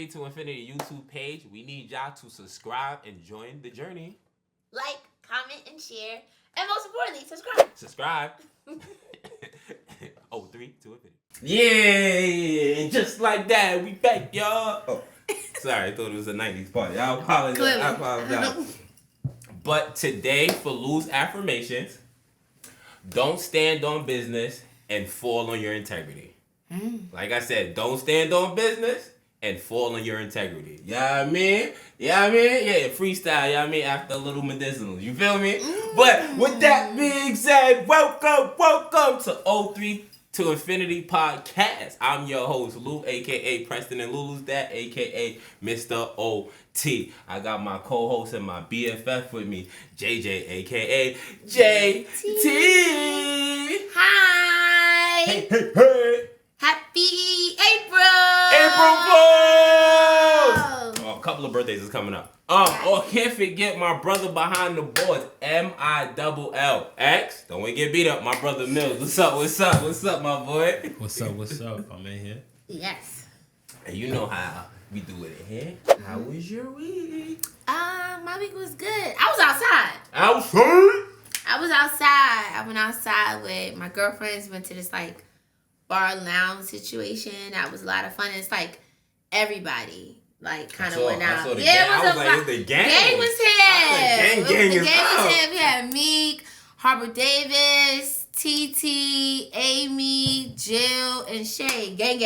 03 to Infinity YouTube page. We need y'all to subscribe and join the journey. Like, comment, and share. And most importantly, subscribe. Subscribe. 03 to Infinity. Yeah, and just like that, we back, y'all. Oh, sorry, I thought it was a 90s party. I apologize. But today, for loose affirmations, don't stand on business and fall on your integrity. Like I said, don't stand on business and fall on your integrity. You know what I mean? Yeah, freestyle, you know what I mean? After a little medicinal. You feel me? But with that being said, welcome to 03 to Infinity Podcast. I'm your host, Lou, a.k.a. Preston and Lulu's Dad, a.k.a. Mr. O.T. I got my co-host and my BFF with me, JJ, a.k.a. JT. Hi. Hey. Happy April. April Fools. Oh, a couple of birthdays is coming up. Can't forget my brother behind the boards, MILLX. Don't want to get beat up, my brother Mills. What's up, my boy? What's up? I'm in here. Yes. And you know how we do it in here. How was your week? My week was good. I was outside. I went outside with my girlfriends. Went to this bar lounge situation. That was a lot of fun. It's everybody kind of went out. It was the gang. Gang was here. The gang was here. We had Meek, Harper Davis, TT, Amy, Jill, and Shay. Gang.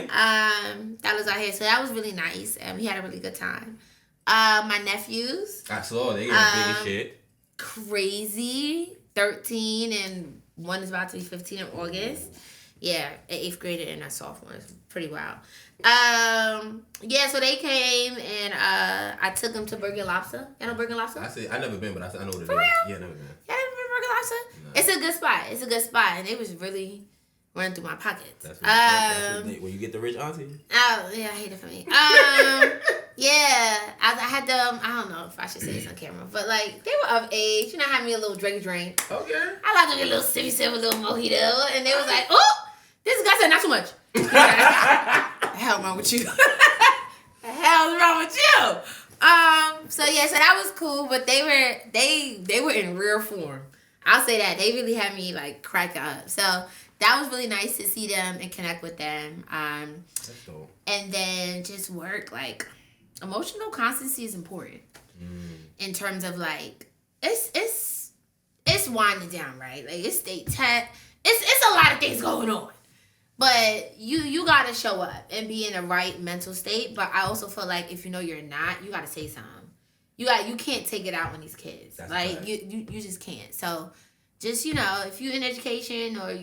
That was out here. So that was really nice. And we had a really good time. My nephews. I saw. They got big as shit. Crazy. 13 and one is about to be 15 in August. Yeah, an 8th grader and a sophomore. It's pretty wild. So they came and I took them to Burger Lobster. You know Burger Lobster? I never been, but I know what it is. For real? Yeah, never been. Yeah, never been Burger Lobster? No. It's a good spot. And it was really running through my pockets. That's when you get the rich auntie. Oh, yeah, I hate it for me. I had them, I don't know if I should say this on camera, but they were of age. You know, had me a little drink. Okay. I like to get a little sippy sip, a little mojito. And they was like, oh! This guy said not too much. The hell wrong with you? The hell's wrong with you? So that was cool, but they were in rare form. I'll say that. They really had me crack up. So that was really nice to see them and connect with them. That's dope. And then just work, emotional constancy is important. In terms of it's winding down, right? It's state tech. It's a lot of things going on. But you gotta show up and be in the right mental state. But I also feel if you know you're not, you gotta say something. You can't take it out on these kids. That's you just can't. So just if you're in education or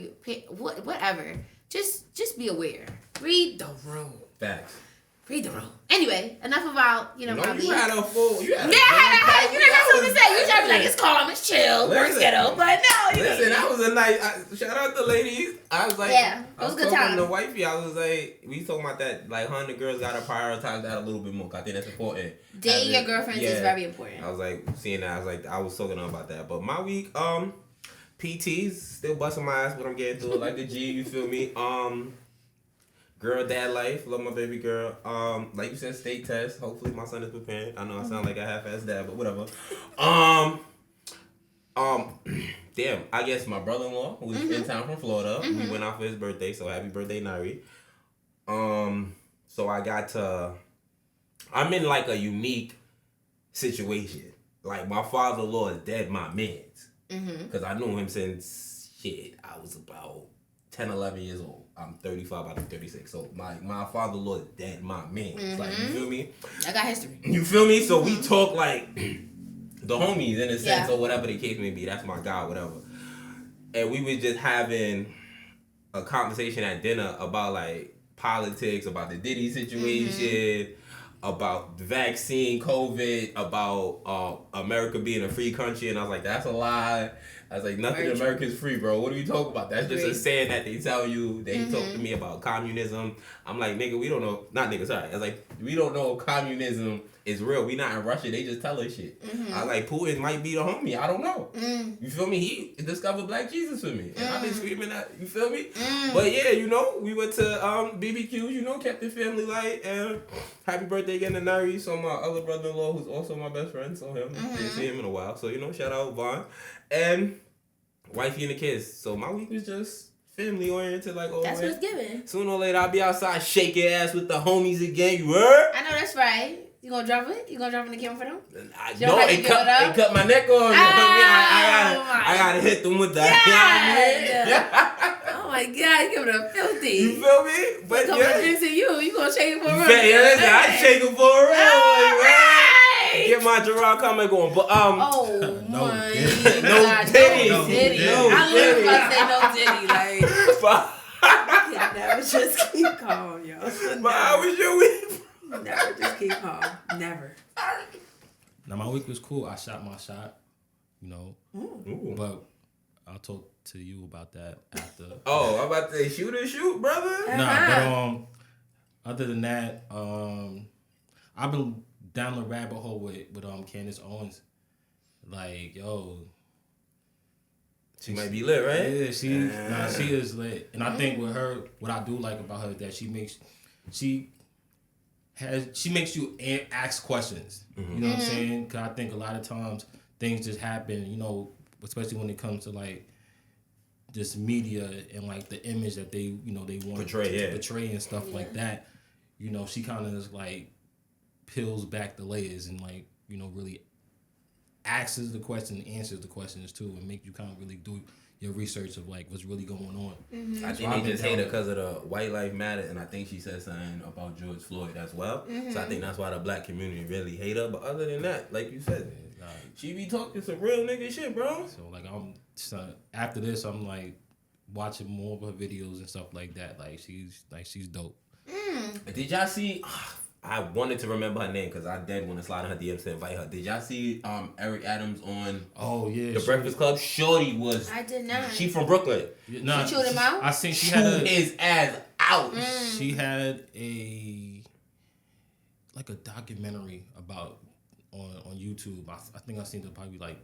whatever, just be aware. Read the room. Facts. Read the room. Anyway, enough about you had a full. You had something to say. You try to be it's calm, it's chill, work settle, but no. Listen, that was a nice. Shout out to ladies. I was it was a good time. The wifey, I was we talking about that. 100 girls gotta prioritize that a little bit more. I think that's important. Dating your girlfriends is very important. I was seeing that. I was talking about that. But my week, PTs still busting my ass, but I'm getting through it like the G. You feel me? Girl, dad life. Love my baby girl. Like you said, state test. Hopefully my son is prepared. I know I sound like a half-ass dad, but whatever. Damn. I guess my brother-in-law, who's in town from Florida, we went out for his birthday. So happy birthday, Nari. So I got to. I'm in a unique situation. My father-in-law is dead, my man's. Because I knew him since I was about 10, 11 years old. I'm 35, I'm 36. So my father-in-law is dead, my man. You feel me? I got history. You feel me? So we talk the homies in a sense or whatever the case may be. That's my guy, whatever. And we was just having a conversation at dinner about politics, about the Diddy situation, about the vaccine, COVID, about America being a free country. And I was like, that's a lie. I was like, nothing in America is free, bro. What are you talking about? That's just a saying that they tell you. They talk to me about communism. I'm like, nigga, we don't know. Not nigga, sorry. I was like, we don't know if communism it's real. We not in Russia. They just tell us shit. I like Putin might be the homie. I don't know. You feel me? He discovered Black Jesus for me. And I've been screaming that. You feel me? But yeah, you know, we went to BBQs, you know, kept the family light. And happy birthday again to Nari. So my other brother-in-law, who's also my best friend, saw him. Didn't see him in a while. So, you know, shout out Vaughn. And wifey and the kids. So my week was just family oriented, like that's what's given. Sooner or later, I'll be outside shaking ass with the homies again. You heard? I know that's right. You gonna drop it? You gonna drop in the camera for them? No, it cut my neck off. I gotta hit them with that. Oh my God, you give it a filthy. You feel me? But yeah, you gonna shake it for a real? Yeah, I shake it for a real. Get my Gerard comment going, but no Diddy. No Diddy. I was about to say no Diddy, like. You can never just keep calm, y'all. But how was your week? Never just keep calm. Never. Now my week was cool. I shot my shot, you know. Ooh. But I'll talk to you about that after. Oh, I'm about to say shoot, brother. Nah, but other than that, I've been down the rabbit hole with Candace Owens. Like, yo. She might be lit, right? Yeah, she is lit. And I think with her, what I do like about her is that she makes you ask questions. You know what I'm saying? Because I think a lot of times things just happen, you know, especially when it comes to like just media and like the image that they want to portray and stuff like that. You know, she kind of just like peels back the layers and like, you know, really asks the question and answers the questions too, and make you kind of really do your research of like what's really going on. I think they just hate her because of the White Lives Matter, and I think she said something about George Floyd as well. So I think that's why the Black community really hate her. But other than that, like you said, she be talking some real nigga shit, bro. So like after this, I'm like watching more of her videos and stuff like that. Like she's dope. Did y'all see? I wanted to remember her name because I did want to slide in her DMs to invite her. Did y'all see Eric Adams on The Breakfast Club? Shorty was... I did not. She from Brooklyn. Nah, she chewed him out? I seen she had his ass out. She had a documentary about on YouTube. I think I seen it probably like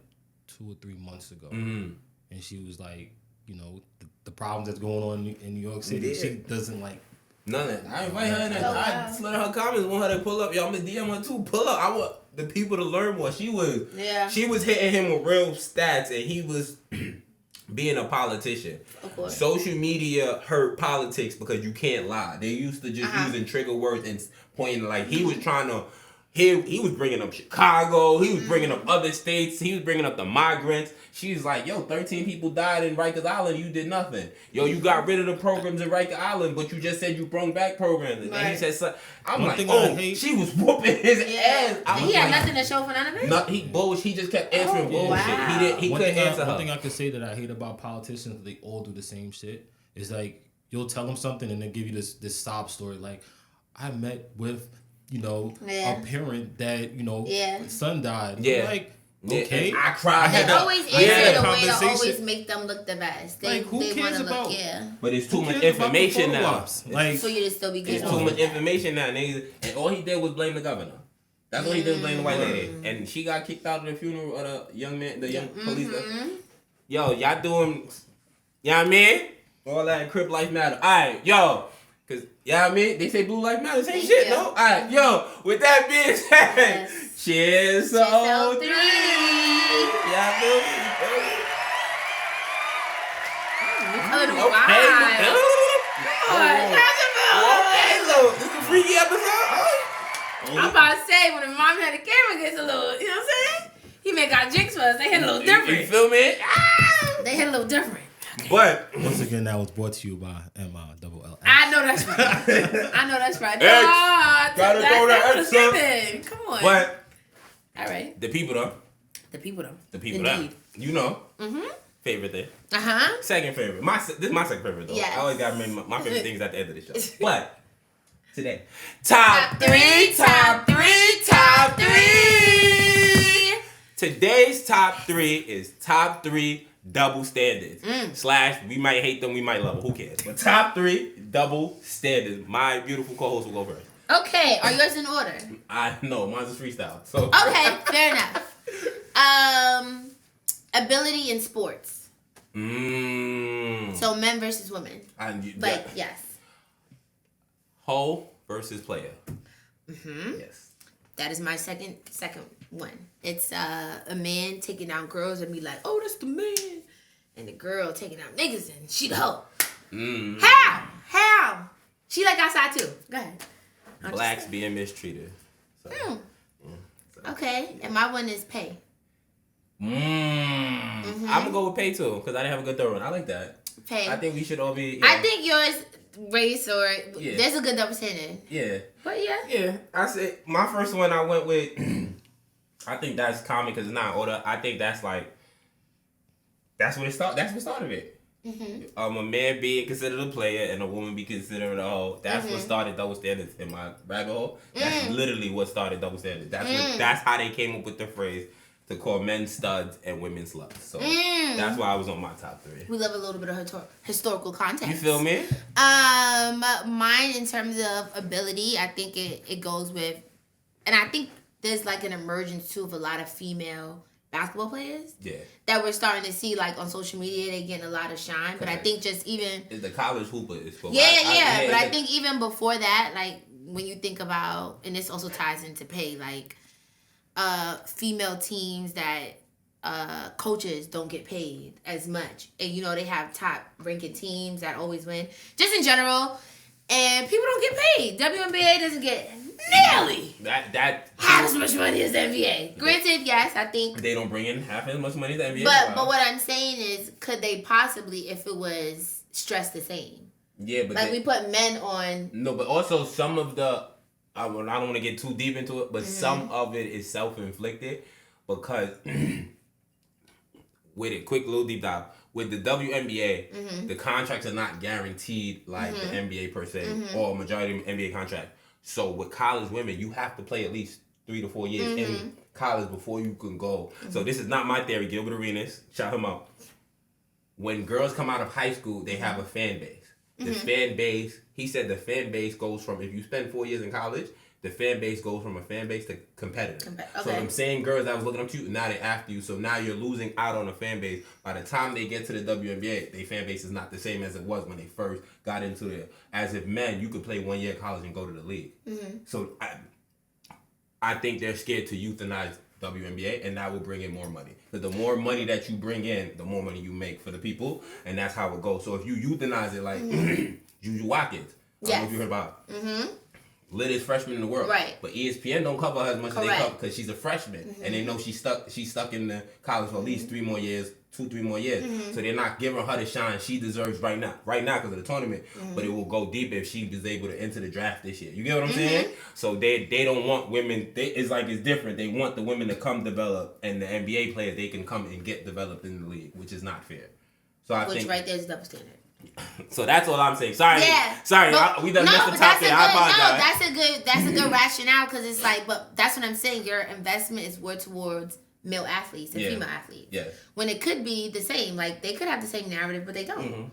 2 or 3 months ago. And she was like, you know, the problems that's going on in New York City. Yeah. She doesn't like... None of that. I invite her in. I slid her comments, want her to pull up. Y'all, I'm gonna DM her too. Pull up. I want the people to learn more. She was hitting him with real stats, and he was being a politician. Of course. Social media hurt politics because you can't lie. They used to just using trigger words and pointing like he was trying to. He was bringing up Chicago. He was bringing up other states. He was bringing up the migrants. She's like, yo, 13 people died in Rikers Island. You did nothing. Yo, you got rid of the programs in Rikers Island, but you just said you brought back programs. Right. And he said, so, I'm like, she was whooping his ass. Did he have nothing to show for none of it? No, he just kept answering bullshit. Wow. He couldn't answer her. One thing I could say that I hate about politicians, they all do the same shit. Is like, you'll tell them something and they'll give you this sob story. Like, I met with... you know, a parent that, you know, son died. Yeah. Like, okay. I cried. They always answer the way to always make them look the best. They who cares about? But it's too much information now. Like, for you to still be getting It's too much information now, niggas. And all he did was blame the governor. That's what he did, blame the white lady. And she got kicked out of the funeral of the young man, the young police. Yo, y'all doing, you know what I mean? All that Crip Life Matter. All right, yo. Cause, you know what I mean? They say blue life matters. Ain't shit, no? Alright, yo, with that being said, cheers to 03. Yeah, I Okay, so this is a freaky episode. I'm about to say, when the mom had the camera gets a little, you know what I'm saying? He may got jinx for us. They hit a little different. You feel me? They hit a little different. But once again, that was brought to you by MILL. I know that's right. Gotta throw that X. Come on. But all right. The people though. Indeed. You know. Favorite thing. Second favorite. This is my second favorite though. Yes. I always gotta remember my favorite things at the end of the show. But today, top three. Today's top 3 is top 3 double standards. / we might hate them, we might love them. Who cares? But top 3 double standards. My beautiful co-host will go first. Okay, are yours in order? No, mine's a freestyle. So okay, fair enough. Ability in sports. So men versus women. Yes. Hoe versus player. Yes. That is my second one. It's a man taking down girls and be like, oh, that's the man. And the girl taking down niggas and she the hoe. How? She like outside too. Go ahead. Blacks being mistreated. So. Okay. And my one is pay. I'm gonna go with pay too because I didn't have a good third one. I like that. Pay. I think we should all be. I think yours race or there's a good double standard. Yeah. But yeah. Yeah. I said my first one. I went with. I think that's common because it's not order. I think that's like. That's what it started. That's what started it. A man being considered a player and a woman be considered a hoe. That's what started double standards in my rabbit hole. That's literally what started double standards. That's how they came up with the phrase to call men studs and women sluts. So that's why I was on my top 3. We love a little bit of historical context. You feel me? Mine in terms of ability, I think it goes with, and I think there's like an emergence too of a lot of female basketball players. Yeah. That we're starting to see like on social media, they getting a lot of shine. But I think just even it's the college hooper is for I think even before that, like when you think about, and this also ties into pay, like female teams that coaches don't get paid as much, and you know they have top ranking teams that always win just in general, and people don't get paid. WNBA doesn't get nearly that half as much money as the NBA. Granted, yes, I think they don't bring in half as much money as the NBA. But what I'm saying is, could they possibly, if it was stressed the same? Yeah, but like we put men on. No, but also some of the. I don't want to get too deep into it, but some of it is self-inflicted because with it, quick little deep dive. With the WNBA, the contracts are not guaranteed like the NBA per se, or a majority of NBA contract. So with college women, you have to play at least 3 to 4 years in college before you can go. So this is not my theory. Gilbert Arenas, shout him out. When girls come out of high school, they have a fan base. The fan base, he said the fan base goes from, if you spend 4 years in college, the fan base goes from a fan base to competitor. So them same girls that was looking up to you, now they're after you. So now you're losing out on a fan base. By the time they get to the WNBA, their fan base is not the same as it was when they first got into it. As if men, you could play 1 year of college and go to the league. So I think they're scared to euthanize WNBA, and that will bring in more money. Because the more money that you bring in, the more money you make for the people, and that's how it goes. So if you euthanize it like Juju Watkins, I don't know if you heard about littest freshman in the world. Right. But ESPN don't cover her as much as they cover because she's a freshman. And they know she's stuck in the college for at least 3 more years, 2-3 more years. So they're not giving her the shine she deserves right now because of the tournament. But it will go deeper if she was able to enter the draft this year. You get what I'm saying? So they don't want women. It's different. They want the women to come develop, and the NBA players, they can come and get developed in the league, which is not fair. So I think right there is double standard. So that's all I'm saying. Sorry, we done messed the top there. I apologize. That's a good rationale because it's like, but that's what I'm saying. Your investment is more towards male athletes and female athletes. Yeah. When it could be the same, like they could have the same narrative, but they don't.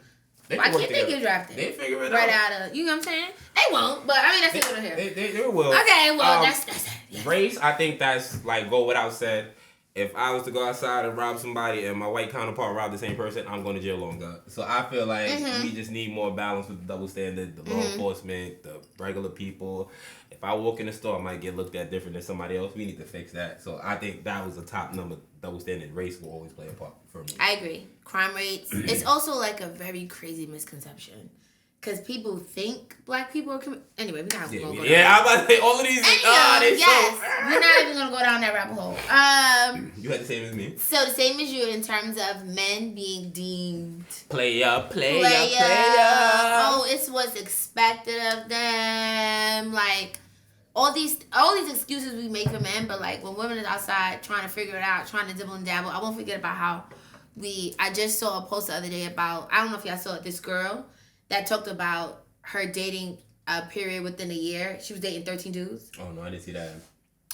Why can't they get drafted? They figure it out of, you know what I'm saying? They won't, but I mean that's what I'm here. They will. Okay, well that's it. Yeah. Race, I think that's like go without said. If I was to go outside and rob somebody and my white counterpart robbed the same person, I'm going to jail longer. So I feel like we just need more balance with the double standard, the law enforcement, the regular people. If I walk in the store, I might get looked at different than somebody else. We need to fix that. So I think that was the top number. Double standard. Race will always play a part for me. I agree. Crime rates. It's also like a very crazy misconception. Because people think black people are... Anyway, we're not going to go down. Yeah, I'm about to say all of these... We're not even going to go down that rabbit hole. You had the same as me. So the same as you in terms of men being deemed... Player. Oh, it's what's expected of them. Like, all these excuses we make for men, but like when women are outside trying to figure it out, trying to dibble and dabble, I won't forget about how I just saw a post the other day about... I don't know if y'all saw it. This girl... that talked about her dating a period within a year. She was dating 13 dudes. Oh, no, I didn't see that.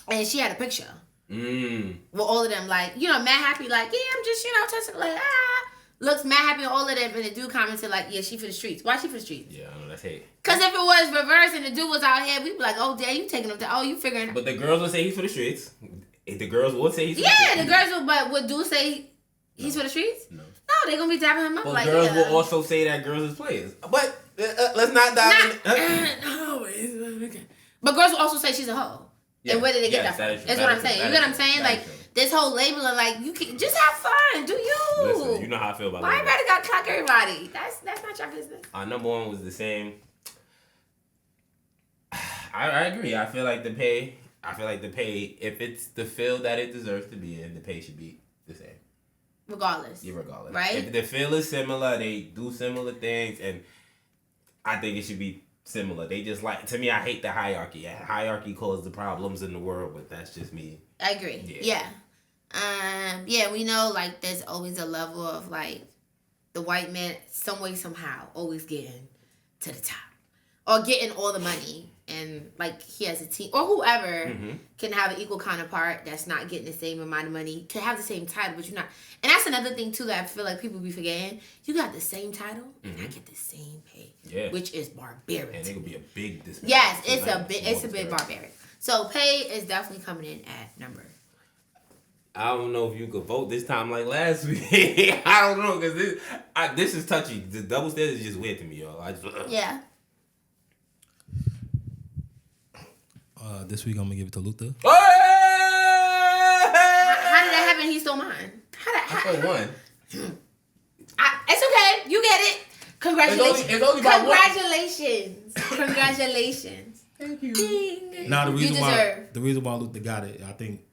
And she had a picture. With all of them, like, mad happy, like, yeah, I'm just, testing, like, looks mad happy, all of them. And the dude commented, like, yeah, she for the streets. Why she for the streets? Yeah, I know That's hate. Because if it was reverse and the dude was out here, we'd be like, oh, damn, you taking him to, oh, you figuring. But the girls would say he's for the streets. The girls would say he's for the streets. Yeah, the girls would, but would dudes say he's for the streets? No. No, they gonna be dapping him up well, like girls will also say that girls is players. But let's not dive in. But girls will also say she's a hoe. Yeah. And where did they get that from? That's what I'm saying. You get what I'm saying? Like, this whole label of like, you can just have fun. Do you? Listen, you know how I feel about why everybody got to clock everybody? That's not your business. Our number one was the same. I agree. I feel like the pay, if it's the field that it deserves to be in, the pay should be the same. Regardless. Yeah, regardless. Right? If the field is similar, they do similar things, and I think it should be similar. They just like, to me, I hate the hierarchy. Yeah, hierarchy causes the problems in the world, but that's just me. I agree. Yeah. Yeah, we know, like, there's always a level of, like, the white man, some way, somehow, always getting to the top. Or getting all the money. And, like, he has a team. Or whoever can have an equal counterpart that's not getting the same amount of money. Can have the same title, but you're not. And that's another thing, too, that I feel like people be forgetting. You got the same title, and I get the same pay. Yeah. Which is barbaric. And it could be a big disparity. Yes, it's a bit barbaric. So, pay is definitely coming in at number. I don't know if you could vote this time like last week. I don't know, because this is touchy. The double standard is just weird to me, y'all. Yeah. This week I'm gonna give it to Luther. How did that happen? He stole mine. I stole one. It's okay. You get it. Congratulations. It's only by Congratulations. Congratulations. Thank you. Now the reason why Luther got it, I think,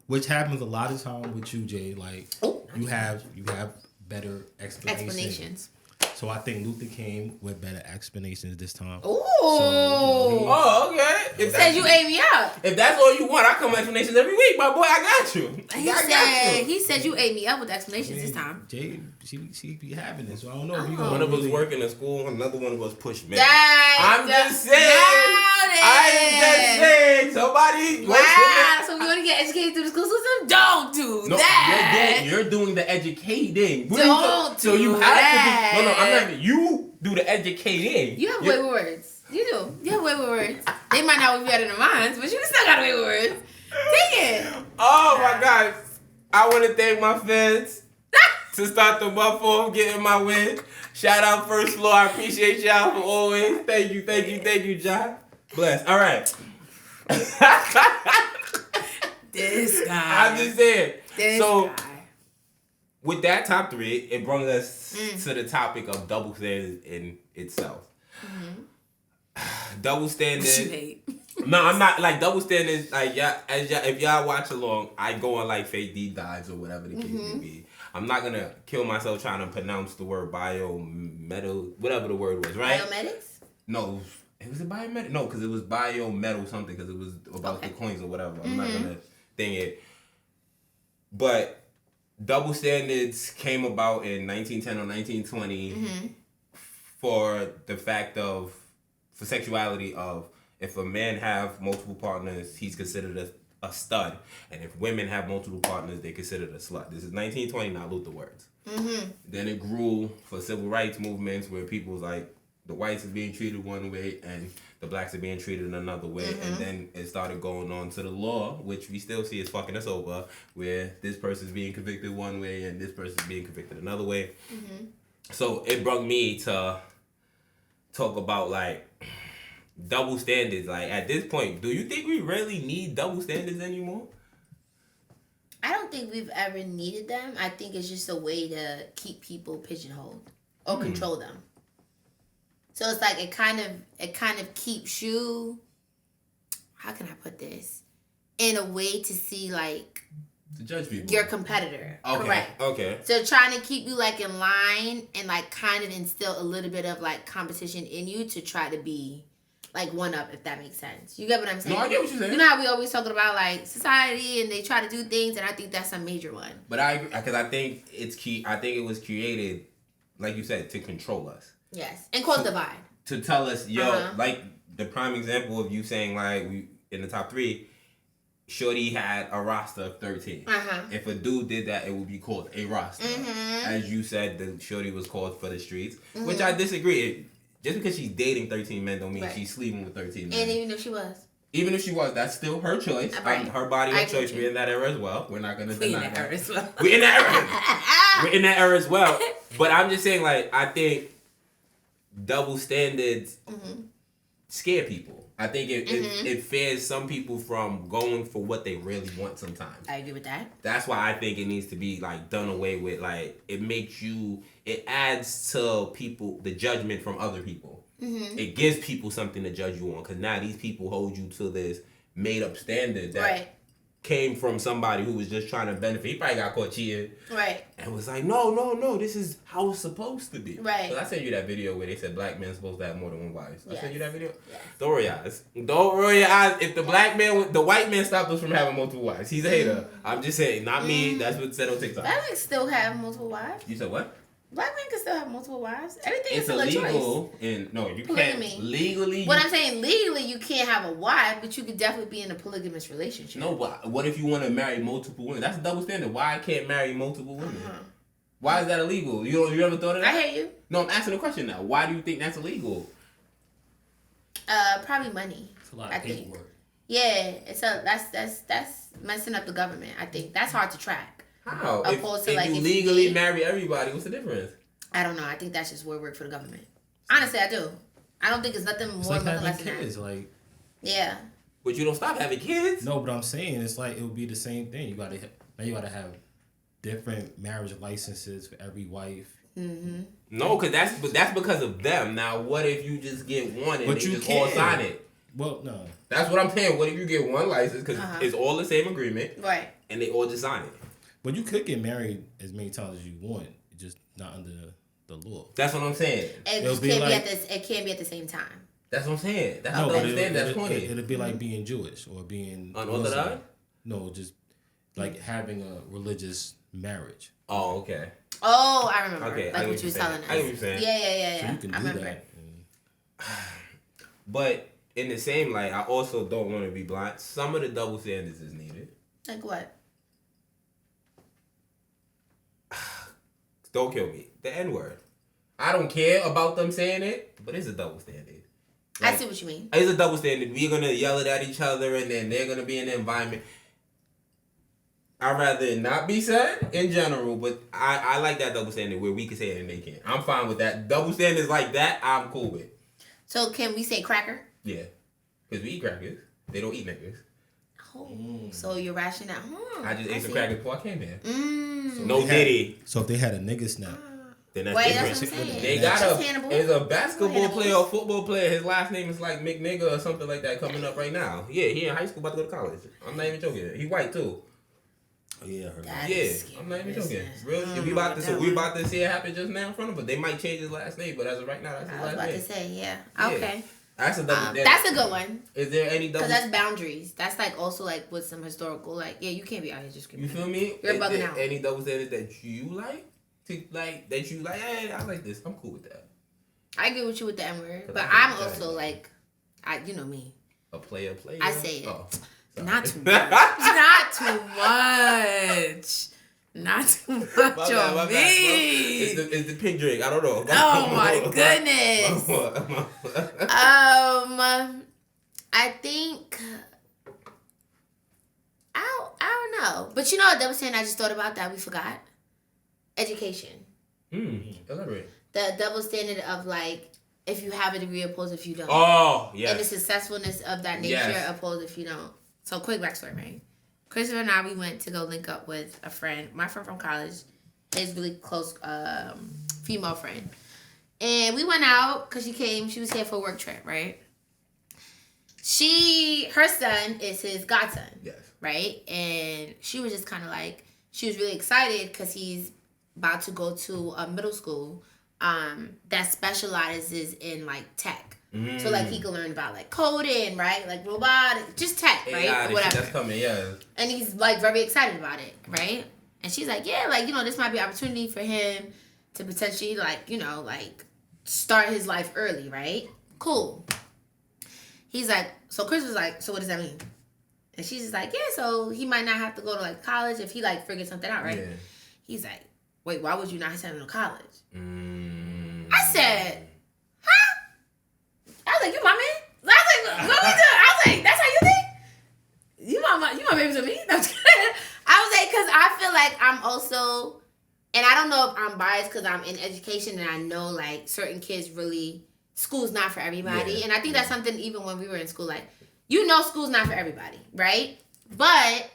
which happens a lot of time with you, Jade. Like you have better explanations. So I think Luther came with better explanations this time. Ooh. Okay. He said you ate me up. If that's all you want, I come with explanations every week, my boy. I got you. He said you ate me up with explanations this time. Jade, she be having it, so I don't know if you one of us working in school, another one of us push me. I'm just saying. Somebody. Wow. So we want to get educated through the school system? Don't do that. You're doing the educating. Don't do so you have that. to do. No, I'm not. You do the educating. You have way with words. You do. You have way with words. They might not be better than mine, but you still got way with words. Dang it. Oh my God. I want to thank my fans to start the month off getting my win. Shout out First Floor. I appreciate y'all for always. Thank you, John. Bless. All right. This guy. I'm just saying. This guy. With that top three, it brings us to the topic of double standards in itself. Double standards. You hate. No, I'm not like double standards. Like if y'all watch along, I go on like fake deep dives or whatever the case may be. I'm not gonna kill myself trying to pronounce the word biometal, whatever the word was, right? Biomedics? No, it was a biomedic. No, because it was biometal something. Because it was about the coins or whatever. I'm not gonna thing it. But double standards came about in 1910 or 1920 for the fact of for sexuality of if a man have multiple partners, he's considered a stud. And if women have multiple partners, they're considered a slut. This is 1920, not Luther words. Then it grew for civil rights movements where people was like, the whites is being treated one way and the blacks are being treated another way. And then it started going on to the law, which we still see is fucking us over, where this person's being convicted one way and this person's being convicted another way. So it brought me to talk about like double standards. Like at this point, do you think we really need double standards anymore? I don't think we've ever needed them. I think it's just a way to keep people pigeonholed or control them. So it's like it kind of keeps you, how can I put this? In a way to see like to judge people. Your competitor. Okay. Correct. Okay. So trying to keep you like in line and like kind of instill a little bit of like competition in you to try to be like one up, if that makes sense. You get what I'm saying? No, I get what you're saying. You know how we always talking about like society and they try to do things, and I think that's a major one. But I agree, because I think it's key. I think it was created, like you said, to control us. Yes, and cause divide. To tell us, like the prime example of you saying like we in the top three, Shorty had a roster of 13. If a dude did that, it would be called a roster. As you said, the Shorty was called for the streets, which I disagree. just because she's dating 13 men don't mean she's sleeping with 13 men. And even if she was. Even if she was, that's still her choice. Right. Her body, her choice. We're in that era as well. We're not going to deny that. Era as well. We're in that era. We're in that era as well. But I'm just saying, like, I think double standards scare people. I think it fears some people from going for what they really want sometimes. I agree with that. That's why I think it needs to be, like, done away with. Like, it adds to people, the judgment from other people. Mm-hmm. It gives people something to judge you on. Because now these people hold you to this made-up standard that came from somebody who was just trying to benefit. He probably got caught cheating. Right. And was like, no, this is how it's supposed to be. Right. Because I sent you that video where they said black men supposed to have more than one wife. I sent you that video? Yes. Don't roll your eyes. Don't roll your eyes. If the the white man stopped us from having multiple wives. He's a hater. I'm just saying, not me. That's what it said on TikTok. Black men still have multiple wives. You said what? Black men can still have multiple wives. Everything it's is still illegal. A choice. And no, you polygamy. Can't legally. What I'm saying, legally, you can't have a wife, but you could definitely be in a polygamous relationship. No, but what if you want to marry multiple women? That's a double standard. Why I can't marry multiple women? Why is that illegal? You ever thought of that? I hear you. No, I'm asking a question now. Why do you think that's illegal? Probably money. It's a lot of paperwork. Yeah, that's messing up the government. I think that's hard to track. How? If you legally marry everybody, what's the difference? I don't know. I think that's just word work for the government. Honestly, I do. I don't think it's nothing more, like nothing less than kids, that. Like, yeah. But you don't stop having kids. No, but I'm saying it's like it would be the same thing. You gotta have different marriage licenses for every wife. Mm-hmm. No, because that's because of them. Now, what if you just get one and they just all sign it? Well, no. That's what I'm saying. What if you get one license because it's all the same agreement, right? And they all just sign it. But you could get married as many times as you want, just not under the law. That's what I'm saying. It can't be at the same time. That's what I'm saying. That's what I understand. That's funny. It'd be like being Jewish or being unorthodox. No, just like having a religious marriage. Oh, okay. Oh, I remember. Okay, like what you were telling us. I get what you're saying. Yeah. So you can do that. But in the same light, I also don't want to be blind. Some of the double standards is needed. Like what? Don't kill me. The N-word. I don't care about them saying it, but it's a double standard. Like, I see what you mean. It's a double standard. We're going to yell it at each other, and then they're going to be in the environment. I'd rather it not be said in general, but I like that double standard where we can say it and they can't. I'm fine with that. Double standards like that, I'm cool with. So can we say cracker? Yeah. Because we eat crackers. They don't eat niggas. Oh, so you're rationing out. I just ate some crackers before I came here. So no Diddy. So if they had a nigga snap, then that's different. That's what I'm saying. They got there's a basketball player or football player. His last name is like McNigga or something like that coming up right now. Yeah, he in high school about to go to college. I'm not even joking. He white too. Oh yeah, I heard that. Yeah, I'm not even joking. Real, we about to see it happen just now in front of us. They might change his last name, but as of right now, that's his last name. I was about to say, yeah. Okay. That's a that's a good one. Is there any double? Because that's boundaries. That's like also like with some historical, like, yeah, you can't be out here just screaming. You feel me? You're bugging out. Any double standards that you like? Hey, I like this. I'm cool with that. I agree with you with the N-word, but I'm also like, you know me. A player. I say it. Oh, not too much. Not too much. Not too much on me. It's the pink drink. I don't know. Oh my goodness. I think I don't know. But you know what double standard I just thought about that we forgot? Education. Elaborate. The double standard of like if you have a degree opposed if you don't. Oh, yes. And the successfulness of that nature opposed if you don't. So quick backstory, right? Christopher and I, we went to go link up with a friend, my friend from college, his really close female friend. And we went out because she was here for a work trip, right? Her son is his godson. Yes. Right? And she was just kind of like, she was really excited because he's about to go to a middle school that specializes in like tech. So like he can learn about like coding, right? Like robotic, just tech, right? Yeah, whatever. That's coming, yeah. And he's like very excited about it, right? And she's like, yeah, like, you know, this might be an opportunity for him to potentially like, you know, like start his life early, right? Cool. He's like, so Chris was like, so what does that mean? And she's just like, yeah, so he might not have to go to like college if he like figures something out, right? Yeah. He's like, wait, why would you not send him to college? I said, huh? was like, you my man? I was like, what we do? I was like, that's how you think? You my baby to me? I was like, because I feel like I'm also, and I don't know if I'm biased because I'm in education and I know like certain kids really, school's not for everybody. Yeah. And I think that's something even when we were in school, like, you know school's not for everybody, right? But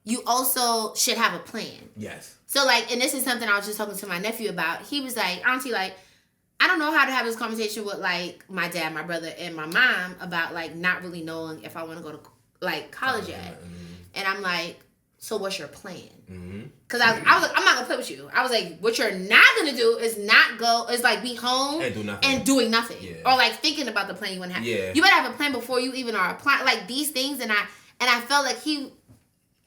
you also should have a plan. Yes. So like, and this is something I was just talking to my nephew about. He was like, Auntie, like, I don't know how to have this conversation with like my dad, my brother, and my mom about like not really knowing if I want to go to like college yet. Mm-hmm. And I'm like, so what's your plan? Because I was like, I'm not gonna play with you. I was like, what you're not gonna do is not go, is like be home and doing nothing. Yeah. Or like thinking about the plan you want to have. Yeah. You better have a plan before you even are applying like these things. And I felt like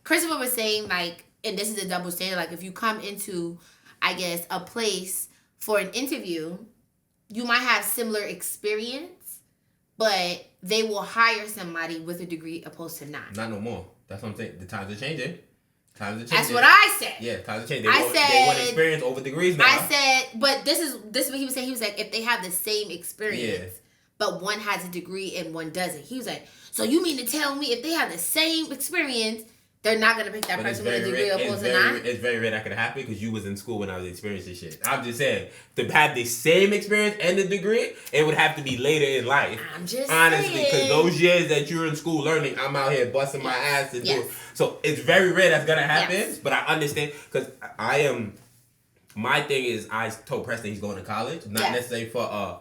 Christopher was saying like, and this is a double standard, like if you come into, I guess, a place for an interview, you might have similar experience, but they will hire somebody with a degree opposed to not. Not no more. That's what I'm saying. The times are changing. That's what I said. Yeah, times are changing. They want experience over degrees now. I said, but this is what he was saying. He was like, if they have the same experience, but one has a degree and one doesn't. He was like, so you mean to tell me if they have the same experience, they're not going to pick that person with a degree opposed to not? It's very rare that could happen because you was in school when I was experiencing shit. I'm just saying, to have the same experience and the degree, it would have to be later in life. I'm just honestly, because those years that you're in school learning, I'm out here busting my ass to do. So it's very rare that's going to happen, but I understand because my thing is I told Preston he's going to college, not necessarily for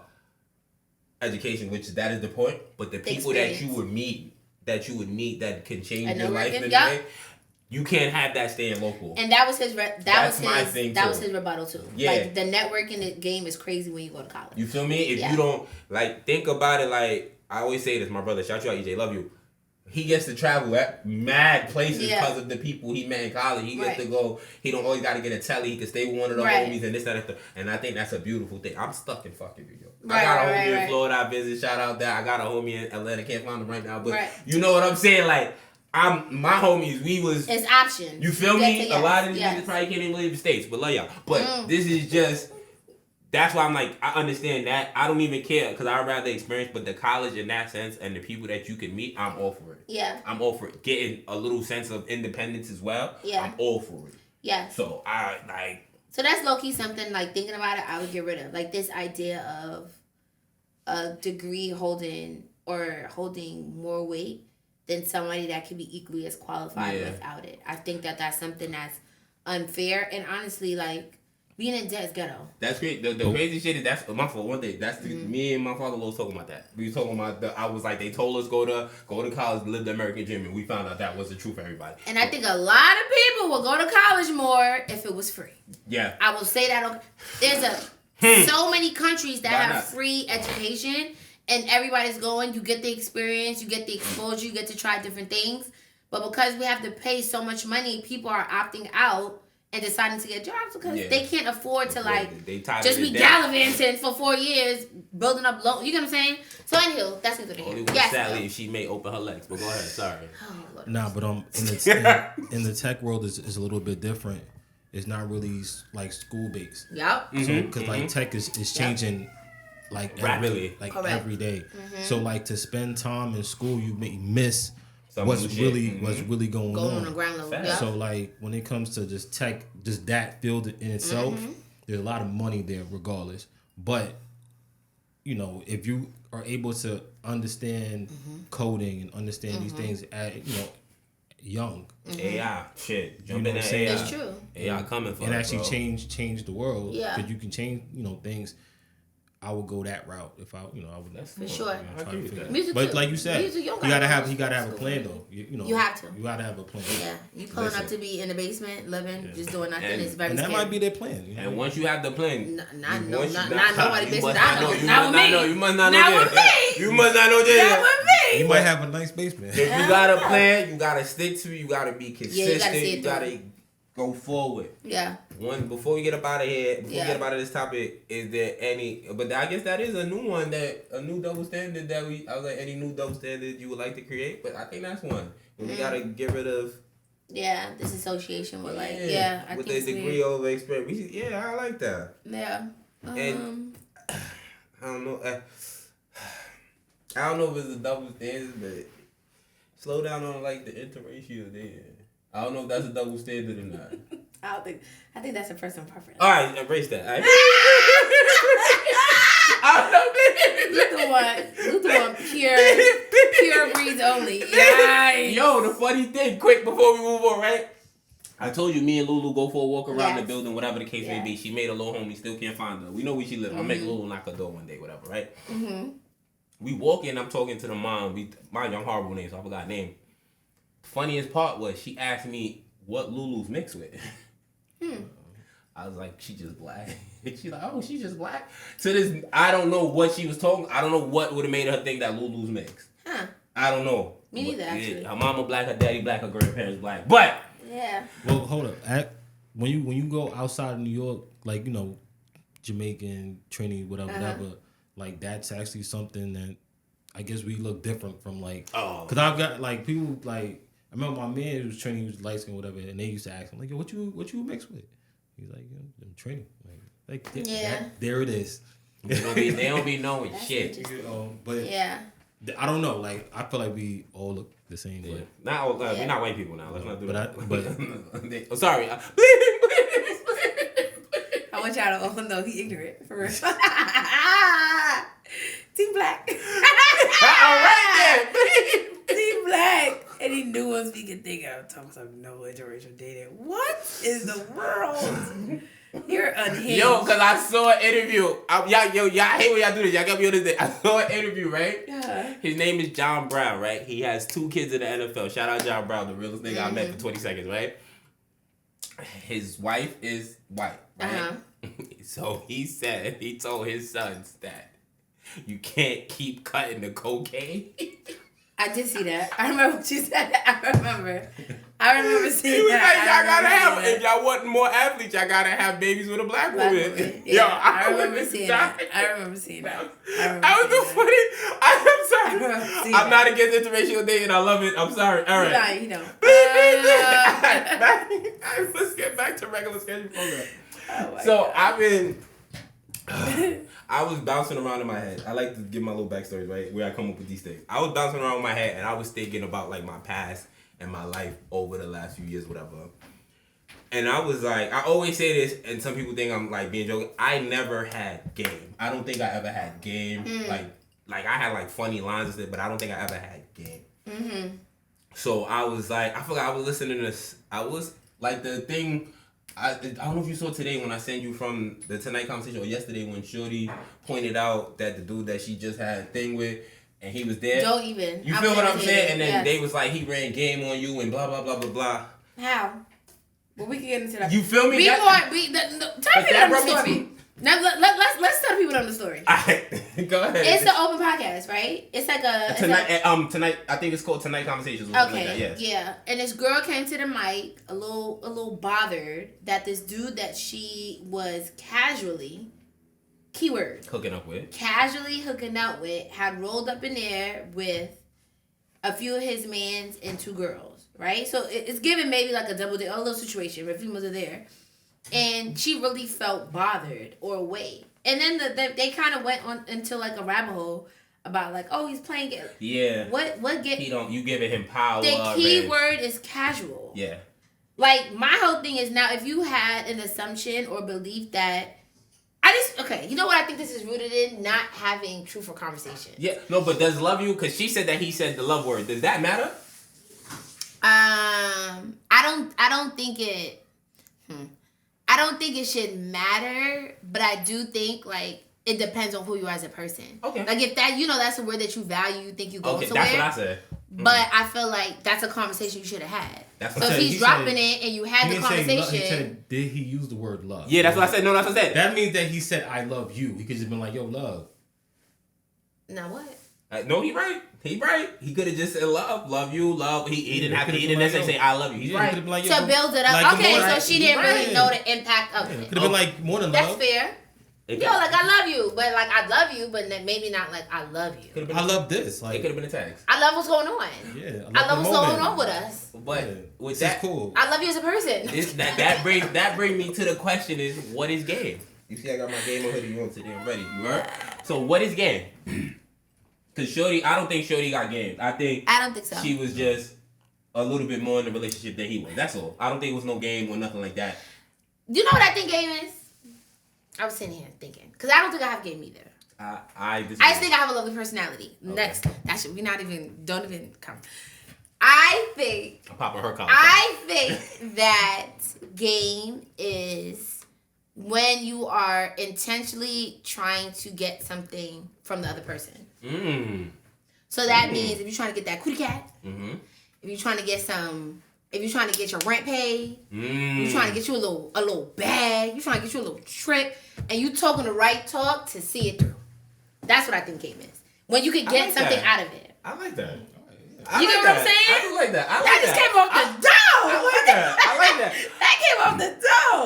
education, which that is the point, but the people that you would meet that can change your life in a way. You can't have that staying local. And that was his was his rebuttal too. Yeah. Like the networking game is crazy when you go to college. You feel me? If you don't like think about it, like I always say this, my brother, shout you out, EJ, love you. He gets to travel at mad places because of the people he met in college. He gets to go. He don't always got to get a telly. He can stay with one of the homies and this, that, and I think that's a beautiful thing. I'm stuck in fucking New York. I got a homie in Florida. I visit. Shout out there. I got a homie in Atlanta. Can't find him right now, but you know what I'm saying. Like my homies. We was. It's options. You feel me? A lot of these niggas probably can't even leave the States, but love y'all. But this is just. That's why I'm like, I understand that. I don't even care because I'd rather experience, but the college in that sense and the people that you can meet, I'm all for it. Yeah. I'm all for it. Getting a little sense of independence as well. Yeah. I'm all for it. Yeah. So I like. So that's low key something like thinking about it, I would get rid of. Like this idea of a degree holding more weight than somebody that can be equally as qualified without it. I think that that's something that's unfair and honestly like. Being in debt is ghetto. That's great. The crazy shit is that's my fault. One day, that's me and my father was talking about that. We was talking about I was like, they told us go to college, live the American dream, and we found out that was the truth for everybody. And I think a lot of people will go to college more if it was free. Yeah, I will say that. There's so many countries that have free education, and everybody's going. You get the experience, you get the exposure, you get to try different things. But because we have to pay so much money, people are opting out. And deciding to get jobs because they can't afford to just be gallivanting for 4 years, building up loans. You get what I'm saying? So anywho, that's neither here. Only one Sally if she may open her legs. But go ahead. Sorry. Nah, but in the tech world is a little bit different. It's not really like school based. Yep. So because like tech is changing like rapidly, every day. Mm-hmm. So like to spend time in school, you may miss. What's really going on the ground level. Yeah. So like when it comes to just tech, just that field in itself, there's a lot of money there regardless. But you know, if you are able to understand coding and understand these things at young, AI shit, jump in that AI. It's true. AI coming for and actually change the world. Yeah, because you can change things. I would go that route if I would. That's for sure. But like you said, you gotta have a plan though. You have to. You gotta have a plan. Yeah, you pulling up to be in the basement, living, just doing nothing. It's very. And that scary. might be their plan. And once you have the plan, not nobody business. I know. Not with me. You must not know. Not with me. You must not know that. Not with me. You might have a nice basement. If you got a plan, you gotta stick to it. You gotta be consistent. You gotta go forward. Yeah. Before we get up out of here, get up out of this topic, is there any? But I guess that is a new double standard that I was like, any new double standard you would like to create? But I think that's one. We gotta get rid of. Yeah, this association with I with think the degree over experience. I like that. Yeah. And I don't know. I don't know if it's a double standard, but slow down on like the interracial there. I don't know if that's a double standard or not. I think that's a personal preference. All right, erase that. All right? I don't know. Luther one, pure breeds only. Yikes. Yo, the funny thing, quick before we move on, right? I told you, me and Lulu go for a walk around the building, whatever the case may be. She made a little homie, still can't find her. We know where she lives. I'll make Lulu knock her door one day, whatever, right? Mm-hmm. We walk in, I'm talking to the mom. Mind you, I'm horrible name, so I forgot her name. Funniest part was she asked me what Lulu's mixed with. I was like, she just black. She's like, oh, she's just black? To this, I don't know what she was talking. I don't know what would have made her think that Lulu's mixed. Huh. I don't know. Me neither, actually. Her mama black, her daddy black, her grandparents black. But yeah. Well, hold up. When you go outside of New York, like, you know, Jamaican, Trini, whatever, like that's actually something that I guess we look different from, like, because I've got like people like I remember my man who was Trini, he was light skin, whatever, and they used to ask him like, yo, what you mixed with? He's like, yo, I'm Trini. Like there it is. They don't be knowing shit. You know, but I don't know. Like I feel like we all look the same. Yeah. We're not white people now. Let's not do that. But sorry. I want y'all to all know he ignorant for real. Team black. All right then. Team black. Any new ones we can think of. Talking about no interracial dating. What is the world? You're unhinged. Yo, because I saw an interview. Y'all hate when y'all do this. Y'all got me on this day. I saw an interview, right? Yeah. His name is John Brown, right? He has 2 kids in the NFL. Shout out John Brown, the realest nigga I met for 20 seconds, right? His wife is white, right? So he told his sons that you can't keep cutting the cocaine. I did see that. I remember what you said. I remember seeing he was that. Like, y'all gotta have, if y'all want more athletes, y'all gotta have babies with a black woman. Yeah, yo, I remember seeing that. I remember seeing that. That was so funny. I'm sorry. I'm not against interracial dating. I love it. I'm sorry. All right. You know. Let's get back to regular schedule program. Oh so God. I was bouncing around in my head. I like to give my little backstory, right? Where I come up with these things. I was bouncing around in my head and I was thinking about like my past and my life over the last few years, whatever. And I was like, I always say this, and some people think I'm like being joking. I never had game. I don't think I ever had game. Like I had like funny lines and stuff, but I don't think I ever had game. Mm-hmm. So I was like, I forgot I was listening to this. I was like the thing. I don't know if you saw today when I sent you from the Tonight conversation or yesterday when Shorty pointed out that the dude that she just had a thing with and he was there. Don't even. You feel what I'm saying? And then they was like, he ran game on you and blah, blah, blah, blah, blah. How? Well, we can get into that. You feel me? Tell people the story. Now, let's tell people on the story. All right. Go ahead. It's the open podcast, right? It's like a... Tonight, I think it's called Tonight Conversations. Okay, like that, yes. Yeah. And this girl came to the mic a little bothered that this dude that she was casually, keyword, casually hooking up with, had rolled up in there with a few of his mans and 2 girls, right? So it's given maybe like a double date, a little situation where females are there. And she really felt bothered or away. And then they kind of went on into like a rabbit hole about like, oh, he's playing it. Yeah. You giving him power. The key word is casual. Yeah. Like my whole thing is now if you had an assumption or belief that you know what I think this is rooted in? Not having truthful conversation. Yeah. No, but does love you? Because she said that he said the love word. Does that matter? I don't think it. I don't think it should matter, but I do think like it depends on who you are as a person. Okay. Like if that that's a word that you value, you think you go somewhere. That's what I said. But I feel like that's a conversation you should have had. That's what so if he's dropping it and you had the conversation. He said, did he use the word love? Yeah, that's what I said. No, that's what I said. That means that he said, I love you. He could just been like, yo, love. Now what? No, he right. He right. He could have just said love you, love. He didn't have to. He didn't necessarily say I love you. He's right. Like, to build it up. Like, okay, so she didn't really know the impact of it. Could have been like more than love. That's fair. Like I love you, but like I love you, but maybe not like I love you. I love this. Like it could have been a text. I love what's going on. Yeah, I love what's going on with us. But with that, cool. I love you as a person. That brings me to the question: is what is game? You see, I got my game on hoodie. You want to I'm ready? You heard? So what is game? Cause Shorty, I don't think Shorty got game. I don't think so. She was just a little bit more in the relationship than he was. That's all. I don't think it was no game or nothing like that. You know what I think game is? I was sitting here thinking, cause I don't think I have game either. I just think I have a lovely personality. Okay. Next, that should we don't even come. I think I'm popping her collar. I think that game is when you are intentionally trying to get something from the other person. So that means if you're trying to get that cootie cat, if you're trying to get your rent paid, you're trying to get you a little bag, you're trying to get you a little trip, and you talking the right talk to see it through. That's what I think game is. When you can get something out of it. I like that. You get what I'm saying? I do like that. That just came off the dome. I like that. I like that. That came off the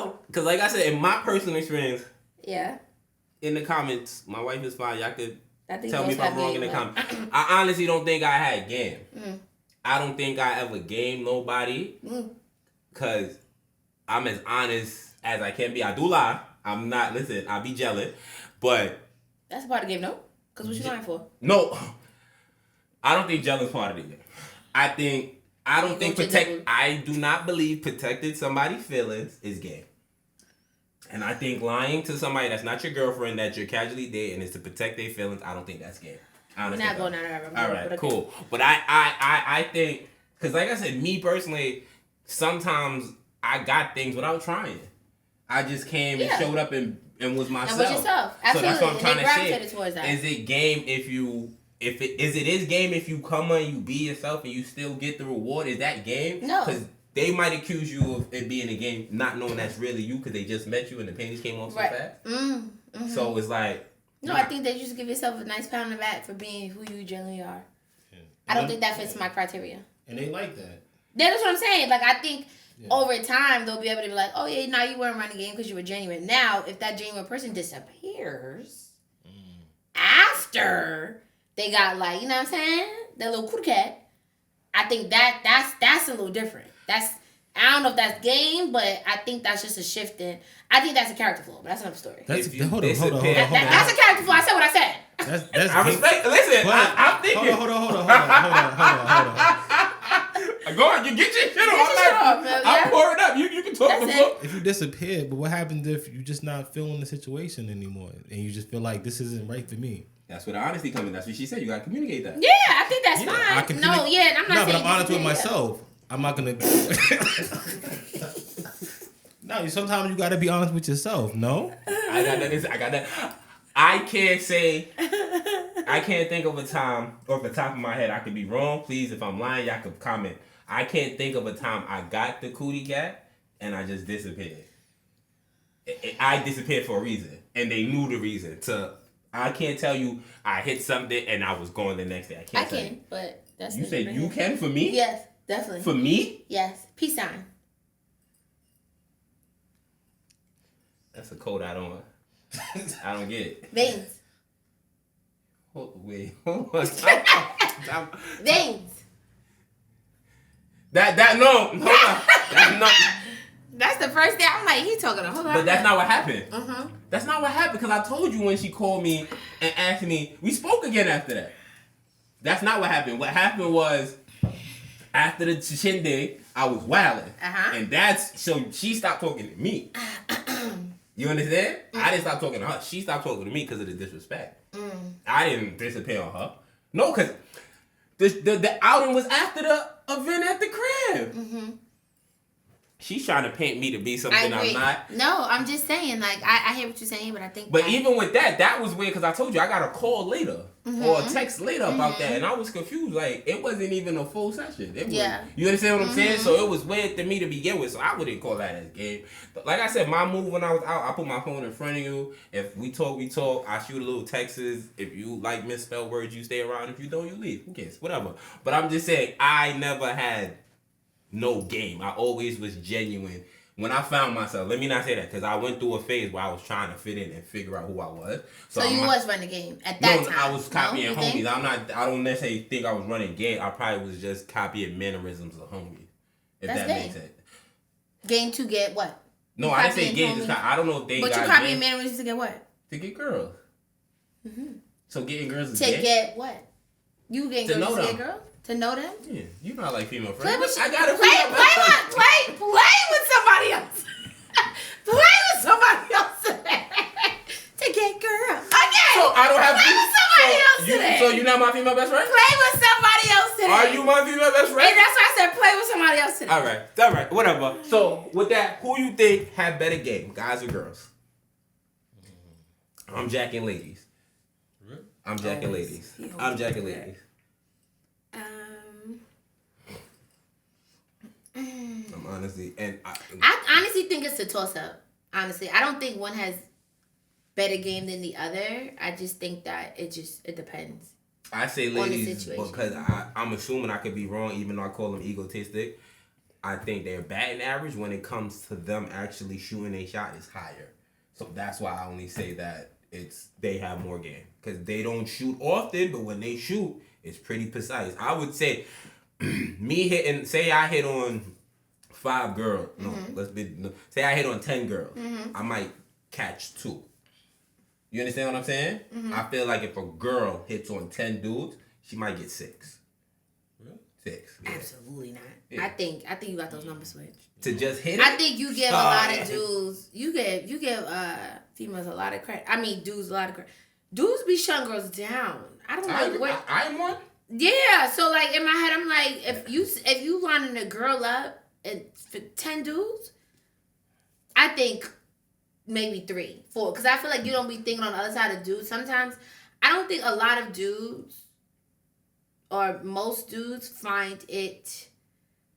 dome. Because like I said, in my personal experience, in the comments, my wife is fine. Y'all could tell me if I'm wrong in the comments. I honestly don't think I had game. I don't think I ever gamed nobody. Because I'm as honest as I can be. I do lie. I'm not, listen, I be jealous. But that's part of the game, no? Because what you lying for? No. I don't think jealous part of the game. I do not believe protecting somebody's feelings is game. And I think lying to somebody that's not your girlfriend that you're casually dating is to protect their feelings. I don't think that's game. We're not going down there. All right, cool. But I think, because like I said, me personally, sometimes I got things without trying. I just came and showed up and was myself. And was yourself. Absolutely. So that's what I'm trying to say. Towards that. Is it game if it is game if you come and you be yourself and you still get the reward? Is that game? No. Because they might accuse you of it being a game, not knowing that's really you because they just met you and the panties came off so fast. So it's like. No, I think that you should give yourself a nice pat on the back for being who you generally are. Yeah. I don't think that fits my criteria. And they like that. That's what I'm saying. Like, I think over time, they'll be able to be like, oh, yeah, now you weren't running the game because you were genuine. Now, if that genuine person disappears after they got, like, you know what I'm saying? That little cootie cat, I think that's a little different. I don't know if that's game, but I think that's just a shift in. I think that's a character flaw, but that's another story. Hold on. That's a character flaw. I said what I said. That's I respect. Listen, I'm thinking. Hold on. Go on, you get your shit off. I'll pour it up. You can talk the book. If you disappear, but what happens if you're just not feeling the situation anymore and you just feel like this isn't right for me? That's where the honesty comes in. That's what she said. You gotta communicate that. Yeah, I think that's fine. I'm not. But I'm honest with myself. I'm not gonna. No, sometimes you gotta be honest with yourself. No, I got that. I can't think of a time off the top of my head. I could be wrong. Please, if I'm lying, y'all could comment. I can't think of a time I got the cootie cat and I just disappeared. I disappeared for a reason, and they knew the reason. I can't tell you I hit something and I was going the next day. I can, but that's you said you can for me. Yes, definitely. For me? Yes. Peace sign. That's a code I don't get it. Veins. Wait, hold on. Veins. No. That's not. That's the first thing. I'm like, he talking a whole lot. But that's not what happened. That's not what happened because I told you when she called me and asked me. We spoke again after that. That's not what happened. What happened was after the shindig, I was wilding, and so she stopped talking to me. You understand? I didn't stop talking to her. She stopped talking to me because of the disrespect. I didn't disappear on her. No, because the outing was after the event at the crib. She's trying to paint me to be something I'm not. No, I'm just saying, like, I hear what you're saying, but I think. But even with that was weird because I told you I got a call later or a text later about that, and I was confused. Like, it wasn't even a full session. You understand what I'm saying? So it was weird to me to begin with. So I wouldn't call that as game. But like I said, my move when I was out, I put my phone in front of you. If we talk, we talk. I shoot a little texts. If you like misspelled words, you stay around. If you don't, you leave. Who cares? Whatever. But I'm just saying, I never had no game. I always was genuine. When I found myself, let me not say that because I went through a phase where I was trying to fit in and figure out who I was. So you was running the game at that time? No, I was copying homies. I don't necessarily think I was running game. I probably was just copying mannerisms of homies. If that makes sense. Game to get what? No, I didn't say game. I don't know if they got. But you copying mannerisms to get what? To get girls. So getting girls is to get what? You getting girls to get girls? To know them? Yeah, you know I like female friends. Play with I gotta play with somebody else. Play with somebody else to get girls. Again. So I don't have play with somebody else today. So you're not my female best friend? Play with somebody else today. Are you my female best friend? And that's why I said play with somebody else today. All right, whatever. So with that, who you think have better game, guys or girls? I'm jacking ladies. I'm jacking ladies. I'm honestly, and I honestly think it's a toss up. Honestly, I don't think one has better game than the other. I just think that it depends. I say ladies because I'm assuming I could be wrong, even though I call them egotistic. I think their batting average when it comes to them actually shooting a shot is higher. So that's why I only say that they have more game because they don't shoot often, but when they shoot, it's pretty precise. I would say me hitting, say I hit on 5 girls. Say I hit on 10 girls. I might catch 2. You understand what I'm saying? I feel like if a girl hits on 10 dudes, she might get 6. Really? 6. Yeah. Absolutely not. Yeah. I think you got those numbers switched. To just hit it? I think you give a lot of dudes. You give females a lot of credit. I mean, dudes a lot of credit. Dudes be shutting girls down. I don't know what. I'm one. Yeah. So like in my head, I'm like, if you lining a girl up and for 10 dudes, I think maybe 3, 4. Because I feel like you don't be thinking on the other side of dudes. Sometimes I don't think a lot of dudes or most dudes find it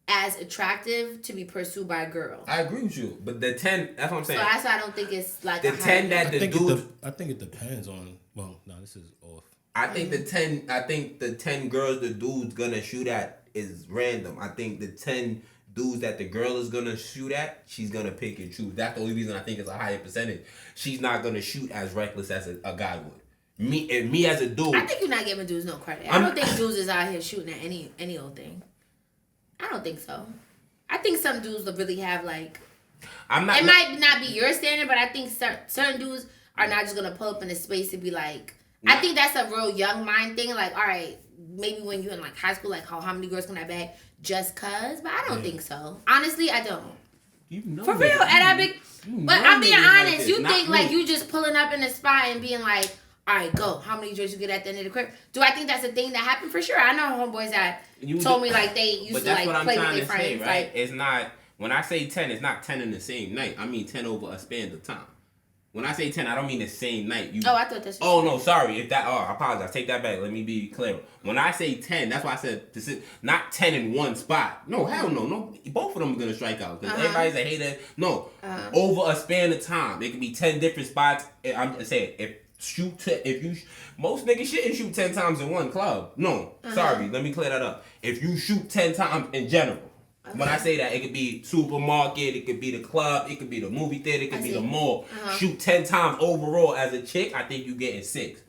as attractive to be pursued by a girl. I agree with you, but the 10, that's what I'm saying. So that's why I don't think it's like the 10 that the dude. I think it depends on. Well, no, this is off. I think the 10. I think the 10 girls the dude's gonna shoot at is random. I think the 10 dudes that the girl is gonna shoot at, she's gonna pick and choose. That's the only reason I think it's a higher percentage. She's not gonna shoot as reckless as a guy would. Me as a dude. I think you're not giving dudes no credit. I don't think dudes is out here shooting at any old thing. I don't think so. I think some dudes will really have like. It might not be your standard, but I think certain dudes are not just gonna pull up in a space and be like. I think that's a real young mind thing. Like, all right, maybe when you're in like high school, like how many girls can I bag just cause? But I don't think so. Honestly, I don't. You know for real, and I big. But I'm being honest. Like you think like you just pulling up in a spot and being like. All right, go. How many drinks you get at the end of the crib? Do I think that's a thing that happened? For sure. I know homeboys that told me like they used to like play with their friends. Right? Like, it's not, when I say 10, it's not 10 in the same night. I mean 10 over a span of time. When I say 10, I don't mean the same night. I thought that's. Oh no, sorry. I apologize. Take that back. Let me be clear. When I say 10, that's why I said this is not 10 in one spot. No, hell no. No, both of them are gonna strike out because everybody's a hater. No, over a span of time, it could be 10 different spots. I'm just saying most niggas shouldn't shoot 10 times in one club. No, sorry, let me clear that up. If you shoot 10 times in general, when I say that, it could be supermarket, it could be the club, it could be the movie theater, it could be the mall. Shoot 10 times overall as a chick, I think you getting 6.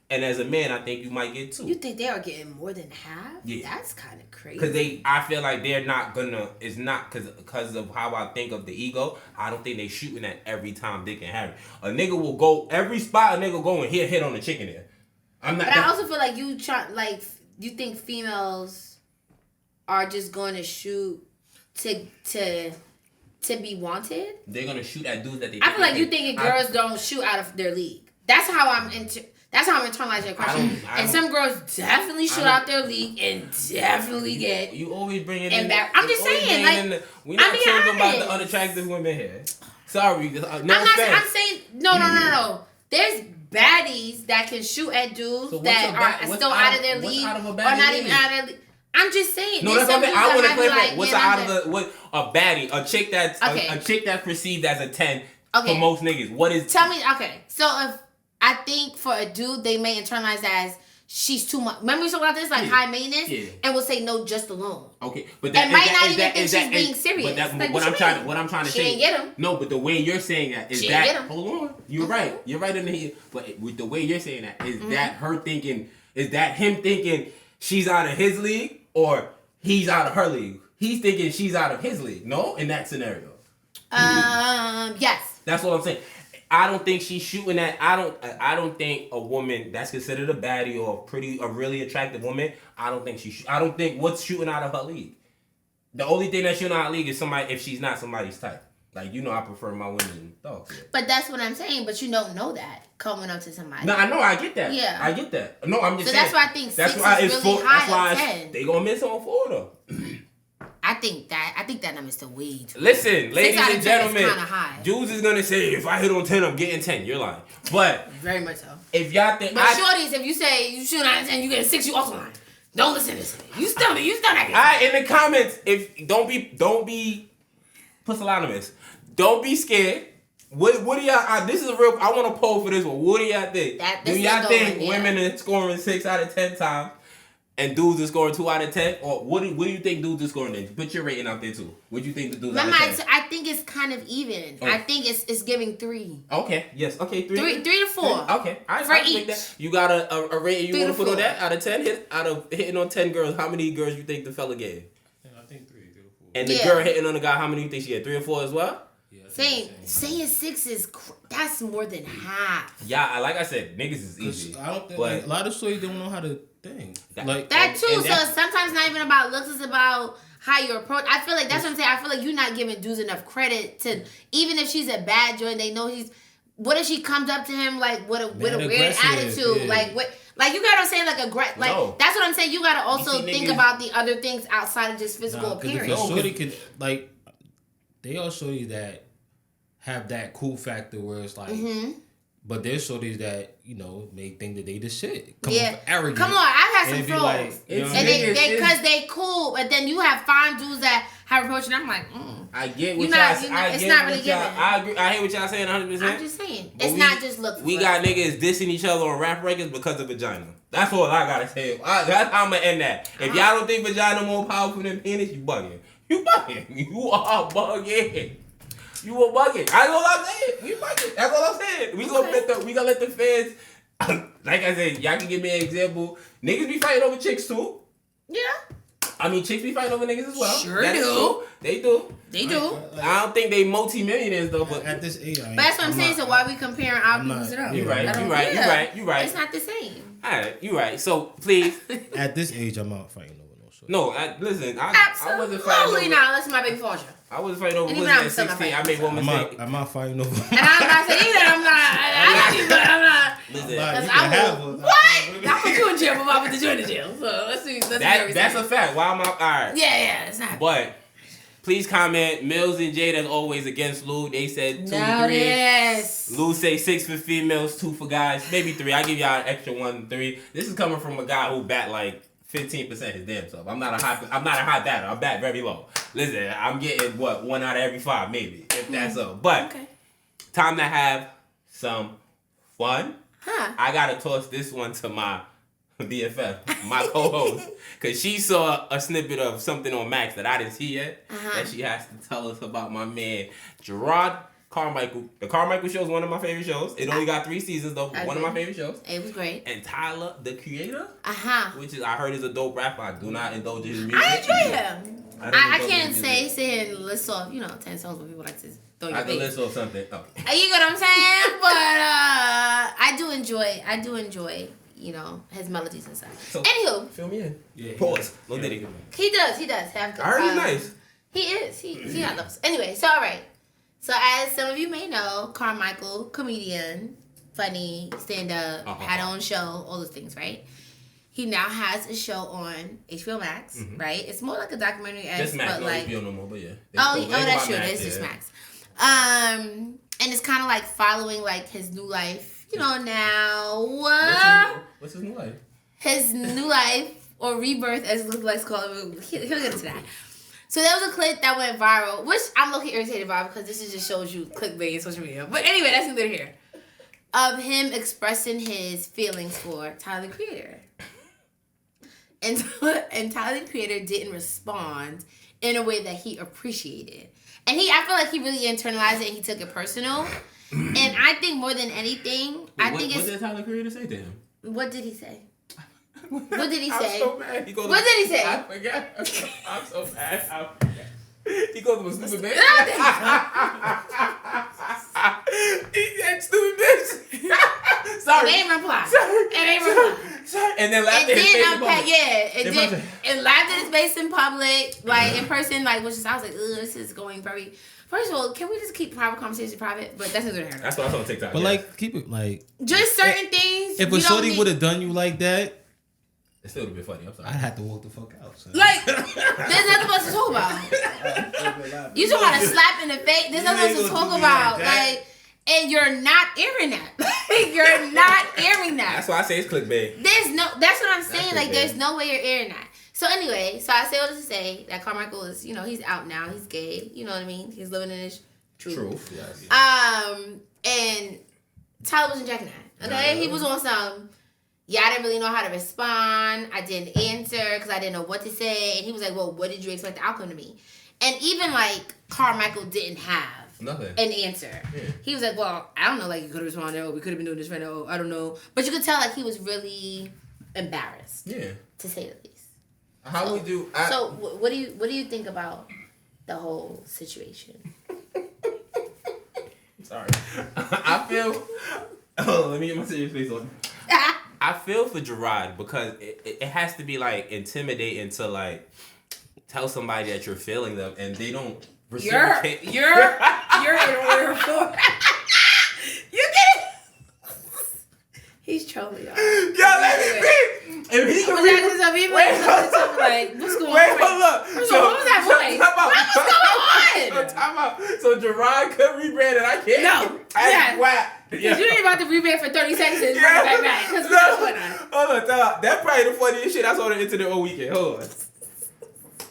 And as a man, I think you might get 2. You think they are getting more than half? Yeah. That's kind of crazy. Because I feel like they're not gonna, it's not, because of how I think of the ego, I don't think they shooting at every time Dick and Harry. A nigga will go, every spot a nigga go and hit on the chicken there. But I also feel like you think females are just going to shoot to be wanted? They're going to shoot at dudes that they I feel like you thinking girls don't shoot out of their league. That's how I'm internalizing your question. And some girls definitely shoot out their league and definitely get. You always bring it in. I'm just saying, we're not talking about the unattractive women here. Sorry, I'm saying no. There's baddies that can shoot at dudes that are still out of their league or not even out of their league. I'm just saying. No, that's something I want to clarify. What's out of a baddie? A chick that's perceived as a 10 for most niggas. What is? Tell me. Okay, so if I think for a dude they may internalize as she's too much. Remember we talked about this high maintenance, and we'll say no just alone. Okay, but that might not even think she's being serious. But that's what I'm trying to say. She ain't get him. No, but the way you're saying that is that. Hold on, you're right. You're right in the. But with the way you're saying that is that her thinking? Is that him thinking she's out of his league or he's out of her league? He's thinking she's out of his league. No, in that scenario. Yes. That's what I'm saying. I don't think she's shooting at. I don't think a woman that's considered a baddie or a really attractive woman. I don't think what's shooting out of her league. The only thing that's shooting out of her league is somebody if she's not somebody's type. Like, I prefer my women dogs. Yeah. But that's what I'm saying. But you don't know that coming up to somebody. No, I know. I get that. Yeah. I get that. No, I'm just saying. So that's why I think 6 is really high at 10. They gonna miss on 4 though. I think that number's still way too. Listen, ladies and gentlemen, kind of high. Jules is gonna say if I hit on 10, I'm getting 10. You're lying. But very much so. If y'all think, shorties, if you say you shoot out of 10, you get a 6, you also lying. Don't listen to this. You still not getting. Alright, in the comments, if don't be pusillanimous. Don't be scared. What do y'all? This is a real. I want to poll for this one. What do y'all think? Do y'all think women are scoring 6 out of 10 times, and dudes are scoring 2 out of 10? Or what do you think dudes are scoring? Then put your rating out there too. What do you think the dudes out of 10? I think it's kind of even. Oh. I think it's giving 3. Okay. Yes. Okay. 3 to 4. Okay. I each. That. You got a rating you want to put on that out of 10? Out of hitting on 10 girls, how many girls you think the fella gave? Yeah, I think 3 to 4. And the girl hitting on the guy, how many you think she had? 3 or 4 as well? Saying 6 is that's more than half. Yeah, like I said, niggas is easy. I don't think a lot of stories don't know how to think. That too. So sometimes not even about looks. It's about how you approach. I feel like that's what I'm saying. I feel like you're not giving dudes enough credit to, even if she's a bad joint, they know he's. What if she comes up to him like with a weird attitude? Yeah. Like what? Like you got to say like that's what I'm saying. You got to also think about the other things outside of just physical appearance. If a shorty could they all show you that. Have that cool factor where it's like, but there's shorties that may think that they the shit. Arrogant. Come on, I've had some trolls, and they because they cool, but then you have fine dudes that have approached, and I'm like, I get what y'all saying. It's not really giving. I agree. I hear what y'all saying 100%. I'm just saying, it's not just looks. We got niggas dissing each other on rap records because of vagina. That's all I gotta say. That's how I'm gonna end that. If y'all don't think vagina more powerful than penis, you bugging. You are bugging. You were bugging. That's all I'm saying. We bugging. That's all I'm saying. We gonna let the fans. Like I said, y'all can give me an example. Niggas be fighting over chicks too. Yeah. I mean, chicks be fighting over niggas as well. Sure do. They do. I don't think they multi-millionaires though. But at this age, but that's what I'm saying. So why we comparing our peoples it up? You're right. It's not the same. All right. You're right. So please. At this age, I'm not fighting over no shit. No, listen. I wasn't fighting. Absolutely not. That's my big fortune. I was fighting over pussy at 16. I made one mistake. I'm not fighting over. And I'm not saying that I'm not. Listen. What? I put you in jail before I put you in the jail. So let's see. That's a fact. Why am I? All right. Yeah. It's not. But please comment. Mills and Jade as always against Lou. They said 2 to 3. Yes. Lou say 6 for females, 2 for guys. Maybe 3. I give y'all an extra 1, 3. This is coming from a guy who bat like 15% his damn self. I'm not a high batter. I bat very low. Listen, I'm getting 1 out of every 5 maybe, if that's so. But time to have some fun. I gotta toss this one to my BFF, my co-host, because she saw a snippet of something on Max that I didn't see yet. That she has to tell us about my man Gerard Carmichael. The Carmichael Show is one of my favorite shows. It only got 3 seasons though. One of my favorite shows. It was great. And Tyler, the Creator, which is I heard is a dope rapper. I do not indulge in his music. I enjoy him. I can't sit here and list off 10 songs where people like to throw your face. I can list off something. Oh. You get what I'm saying? But I do enjoy his melodies and stuff. So, anywho, fill me in. Yeah. Pause. No diddy. He does. Have. I heard he's nice. He is. He got those. Anyway, so all right. So as some of you may know, Carmichael, comedian, funny, stand-up, had own show, all those things, right? He now has a show on HBO Max, right? It's more like a documentary, just Max, but like HBO no more, but yeah. That's true. It's just Max. And it's kind of like following like his new life, now. What's his new life? His new life or rebirth, as Luke likes to call it. He'll get into that. So there was a clip that went viral, which I'm low-key irritated by because this just shows you clickbait in social media. But anyway, that's neither here. Of him expressing his feelings for Tyler the Creator. And Tyler the Creator didn't respond in a way that he appreciated. And I feel like he really internalized it and he took it personal. And I think more than anything, what did Tyler the Creator say to him? What did he say? What did he say? I'm so mad. What did he say? I forgot. I'm so mad. I forgot. He called him a stupid man. He said and then laughed at his face in public. And laughed at his face in public, like in person, like which is I was like, ugh, this is going very. First of all, can we just keep private conversations private? But that's neither here. That's what I saw on TikTok. But like, keep it like just certain things. If a shorty would have done you like that, it still would have been funny. I'm sorry. I'd have to walk the fuck out. So. Like, there's nothing else to talk about. You talking about a slap in the face? There's nothing else to talk about. Like, and you're not airing that. You're not airing that. That's why I say it's clickbait. That's what I'm saying. Like, there's no way you're airing that. So anyway, I say all this to say that Carmichael is, he's out now. He's gay. You know what I mean? He's living in his truth. Yes. And Tyler wasn't checking that. Okay, he was on some. Yeah, I didn't really know how to respond. I didn't answer because I didn't know what to say. And he was like, "Well, what did you expect the outcome to be?" And even like Carmichael didn't have nothing an answer. Yeah. He was like, "Well, I don't know. Like you could have responded. Oh, we could have been doing this right now. Oh, I don't know." But you could tell like he was really embarrassed. Yeah, to say the least. How we do? So what do you think about the whole situation? Sorry, I feel. Oh, let me get my serious face on. I feel for Gerard because it has to be like intimidating to like tell somebody that you're feeling them and they don't reciprocate. You're in order for. You get it. He's trolling y'all. Y'all let me be. If he can what's going on? Hold up. So what was that voice? What's going on? So Gerard could rebrand and I can't. No. Because you ain't about to rebrand for 30 seconds and bring back. Because what's going on? Hold on. That's probably the funniest shit I saw on the internet all weekend. Hold on.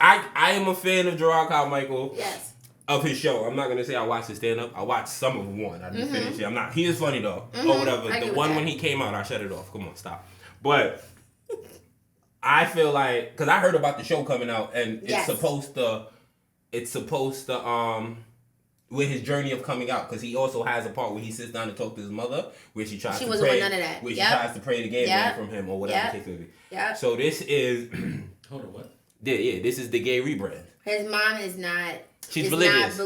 I am a fan of Gerard Carmichael. Yes. Of his show. I'm not going to say I watched his stand-up. I watched some of one. I didn't finish it. I'm not. He is funny, though. Or whatever. The one when he came out, I shut it off. Come on, stop. But I feel like... Because I heard about the show coming out, and it's supposed to... with his journey of coming out, because he also has a part where he sits down and talks to his mother, where she tries to pray. She wasn't with none of that. Where she tries to pray to get away from him, or whatever the case may be. Yeah. So this is... Hold on, what? Yeah, this is the gay rebrand. His mom is not... She's religious.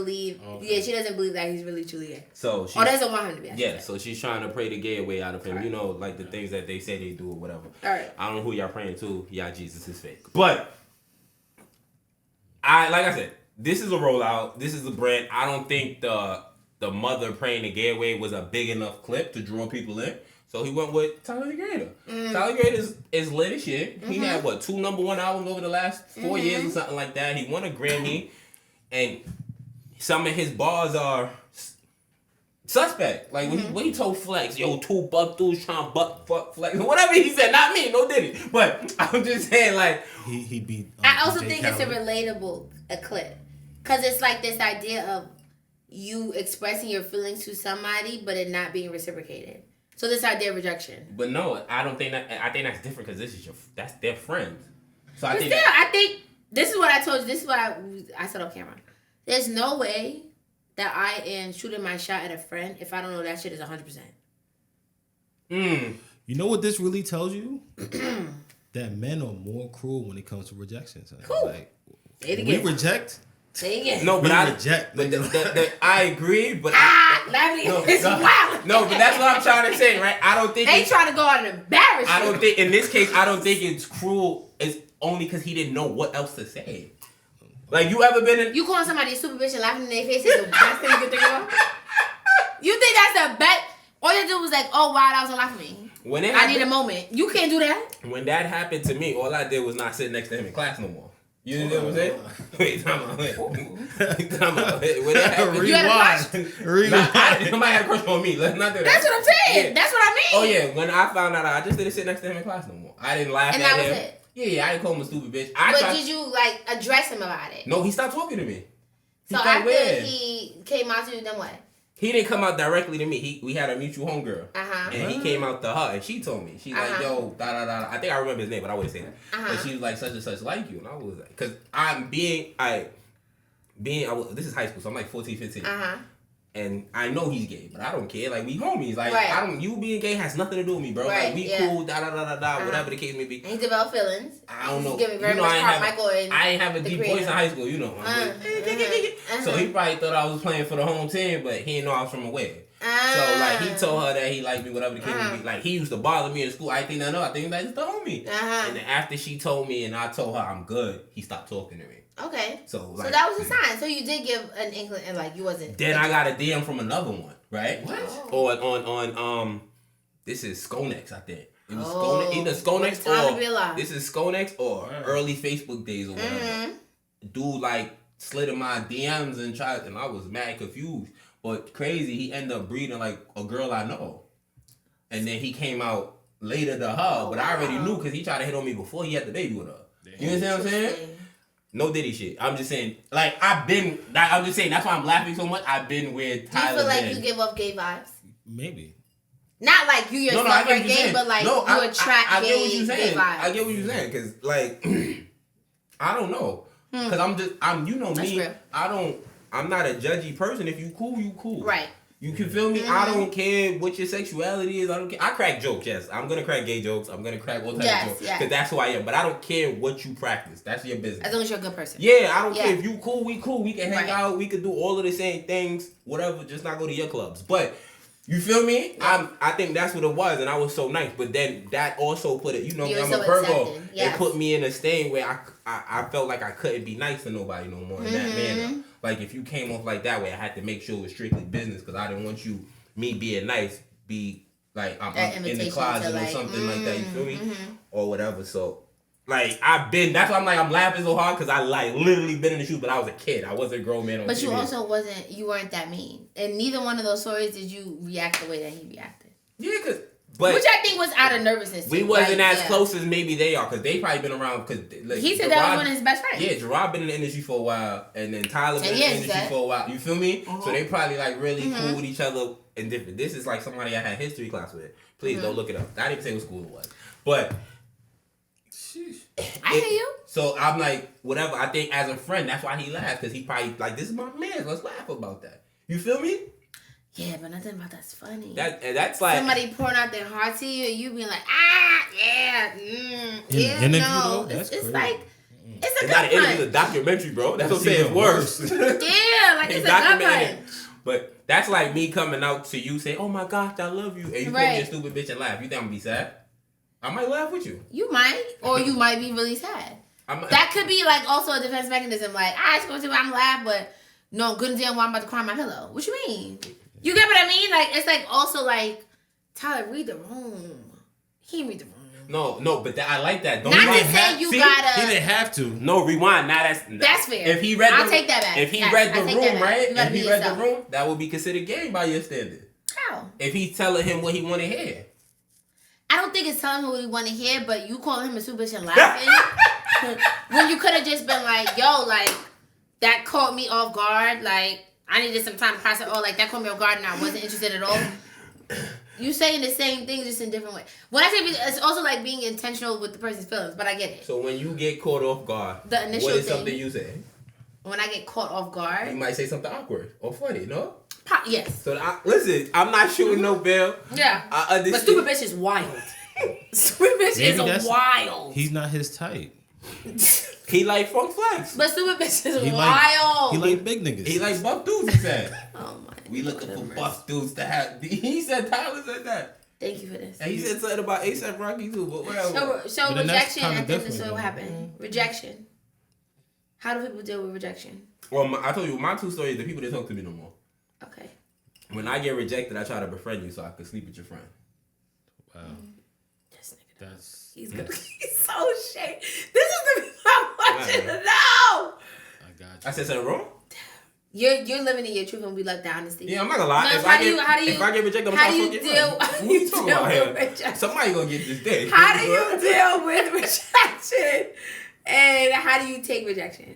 Yeah, she doesn't believe that he's really truly gay. So she doesn't want him to be. Yeah, so she's trying to pray the gay away out of him. Right. Like the things that they say they do or whatever. All right. I don't know who y'all praying to. Y'all Jesus is fake. But like I said, this is a rollout. This is a brand. I don't think the mother praying the gay away was a big enough clip to draw people in. So he went with Tyler the Creator. Tyler the Creator is lit as shit. He had 2 #1 albums over the last 4 years or something like that. He won a Grammy. And some of his bars are suspect. Like when he told Flex, yo, 2 buck dudes trying to butt fuck Flex. Whatever he said, not me, no Diddy. But I'm just saying, like... He beat... I also think it's a relatable clip. Because it's like this idea of you expressing your feelings to somebody, but it not being reciprocated. So this idea of rejection. But no, I don't think that... I think that's different because that's their friends. So I think... This is what I told you. This is what I said on camera. There's no way that I am shooting my shot at a friend if I don't know that shit is 100%. You know what this really tells you? That men are more cruel when it comes to rejection. So cool. Like, we reject. Say it again. No, but I reject. But I agree. But No, but that's what I'm trying to say, right? I don't think they trying to go out and embarrass you. I don't think in this case. I don't think it's cruel. It's only because he didn't know what else to say. Like, you ever been in... You calling somebody a stupid bitch and laughing in their face is the best thing you can think about? You think that's the best... All you do was like, oh, wow, that was a lot for me. I need a moment. You can't do that. When that happened to me, all I did was not sit next to him in class no more. You know what I'm saying? Wait, time out. When that happened... You had a crush? Somebody had a crush on me. Let's not do that. That's what I'm saying. Yeah. That's what I mean. Oh, yeah. When I found out, I just didn't sit next to him in class no more. I didn't laugh at him. And that was it? Yeah, I didn't call him a stupid bitch. But did you, like, address him about it? No, he stopped talking to me. So after he came out to you, then what? He didn't come out directly to me. We had a mutual homegirl. And he came out to her, and she told me. She's like, yo, da-da-da. I think I remember his name, but I wouldn't say that. And she was like, such and such like you. And I was like, because this is high school, so I'm like 14, 15. and I know he's gay, but I don't care. Like, we homies. Like, you being gay has nothing to do with me, bro. Like, we cool, whatever the case may be. And he developed feelings. I don't know. Giving very much Carmichael and I ain't have a deep voice in high school, you know. So he probably thought I was playing for the home team, but he didn't know I was from away. So, like, he told her that he liked me, whatever the case may be. Like, he used to bother me in school. I think I know. I think that's the homie. And then after she told me and I told her I'm good, he stopped talking to me. Okay. So that was a sign. So you did give an inkling and like you wasn't. Then I got a DM from another one, right? What? On this is Skonex, I think. It was Skonex, either Skonex or this is Skonex or early Facebook days or whatever. Dude like slid in my DMs and I was mad confused. But crazy, he ended up breeding like a girl I know. And then he came out later to her, but I already knew because he tried to hit on me before he had the baby with her. You understand what I'm saying? No Diddy shit. I'm just saying, like, I'm just saying, that's why I'm laughing so much. I've been with Tyler. Do you feel like you give off gay vibes? Maybe. Not like you yourself are gay, but like you attract gay vibes. I get what you're saying, because, like, I don't know. Because you know me, I'm not a judgy person. If you cool, you cool. Right. You can feel me? I don't care what your sexuality is. I don't care. I crack jokes, yes. I'm going to crack gay jokes. I'm going to crack all types of jokes. Because that's who I am. But I don't care what you practice. That's your business. As long as you're a good person. Yeah, I don't care. If you cool, we cool. We can hang out. We can do all of the same things. Whatever. Just not go to your clubs. But you feel me? I think that's what it was. And I was so nice. But then that also put it, I'm a Virgo. It put me in a state where I felt like I couldn't be nice to nobody no more in that manner. Like, if you came off like that way, I had to make sure it was strictly business because I didn't want me being nice, be like, I'm in the closet or something like that, you feel me? Or whatever. So, like, that's why I'm laughing so hard because I, like, literally been in the shoes, but I was a kid. I wasn't a grown man on But TV. you also weren't that mean. And neither one of those stories did you react the way that he reacted. Yeah, which I think was out of nervousness. We wasn't as close as maybe they are because they probably been around. Cause like, he said that was one of his best friends. Yeah, Gerard been in the industry for a while, and then Tyler been in the industry for a while. You feel me? So they probably like really cool with each other and different. This is like somebody I had history class with. Please don't look it up. I didn't say what school it was, but I hear you. So I'm like, whatever. I think as a friend, that's why he laughed because he probably like, this is my man. Let's laugh about that. You feel me? Yeah, but nothing about that's funny. That's like somebody pouring out their heart to you, and you being like, no. It's like it's a gut punch. It's a documentary, bro. That's what I'm saying. It's worse. Yeah, like it's a gut punch. But that's like me coming out to you saying, "Oh my gosh, I love you," and you call me a stupid bitch and laugh. You think I'm gonna be sad? I might laugh with you. You might, or you might be really sad. That could be like also a defense mechanism. Like, it's going to I'm laugh, but no, good and damn well I'm about to cry on my pillow. What you mean? You get what I mean? Like, it's like also like, Tyler, read the room. He didn't read the room. No, but I like that. Don't not to say you gotta. He didn't have to. No, rewind. That's fair. If he read, I'll take that back. If he read the room, right? If he read the room, that would be considered gay by your standard. How? If he's telling him what he want to hear. I don't think it's telling him what he want to hear, but you call him a super bitch and laughing when you could have just been like, "Yo, like that caught me off guard. Like I needed some time to process. Oh, like that caught me off guard, and I wasn't interested at all." You saying the same thing just in different ways. When I say it's also like being intentional with the person's feelings, but I get it. So when you get caught off guard, the initial what is something you say? When I get caught off guard, you might say something awkward or funny, no? Yes. So listen, I'm not shooting no bill. Yeah. I understand. But stupid bitch is wild. Stupid bitch is wild. He's not his type. He like funk flex. But stupid bitch is wild. He like big niggas. He like buff dudes, he said. Oh my. We looking for buff dudes to have. He said Tyler said that. Thank you for this. And he said something about A$AP Rocky too, but whatever. So rejection, I think that's what happened. Rejection. How do people deal with rejection? Well, I told you, my two stories, the people that talk to me no more. Okay. When I get rejected, I try to befriend you so I can sleep with your friend. Wow. This nigga. He's so shady. This is the people I want you to know. I got you. I said something wrong? You're living in your truth and we like the honesty. Yeah, I'm not gonna lie. No, If I get rejected, I'm how gonna do you deal? What you talking about here? Somebody gonna get this dick. How do you deal with rejection? And how do you take rejection?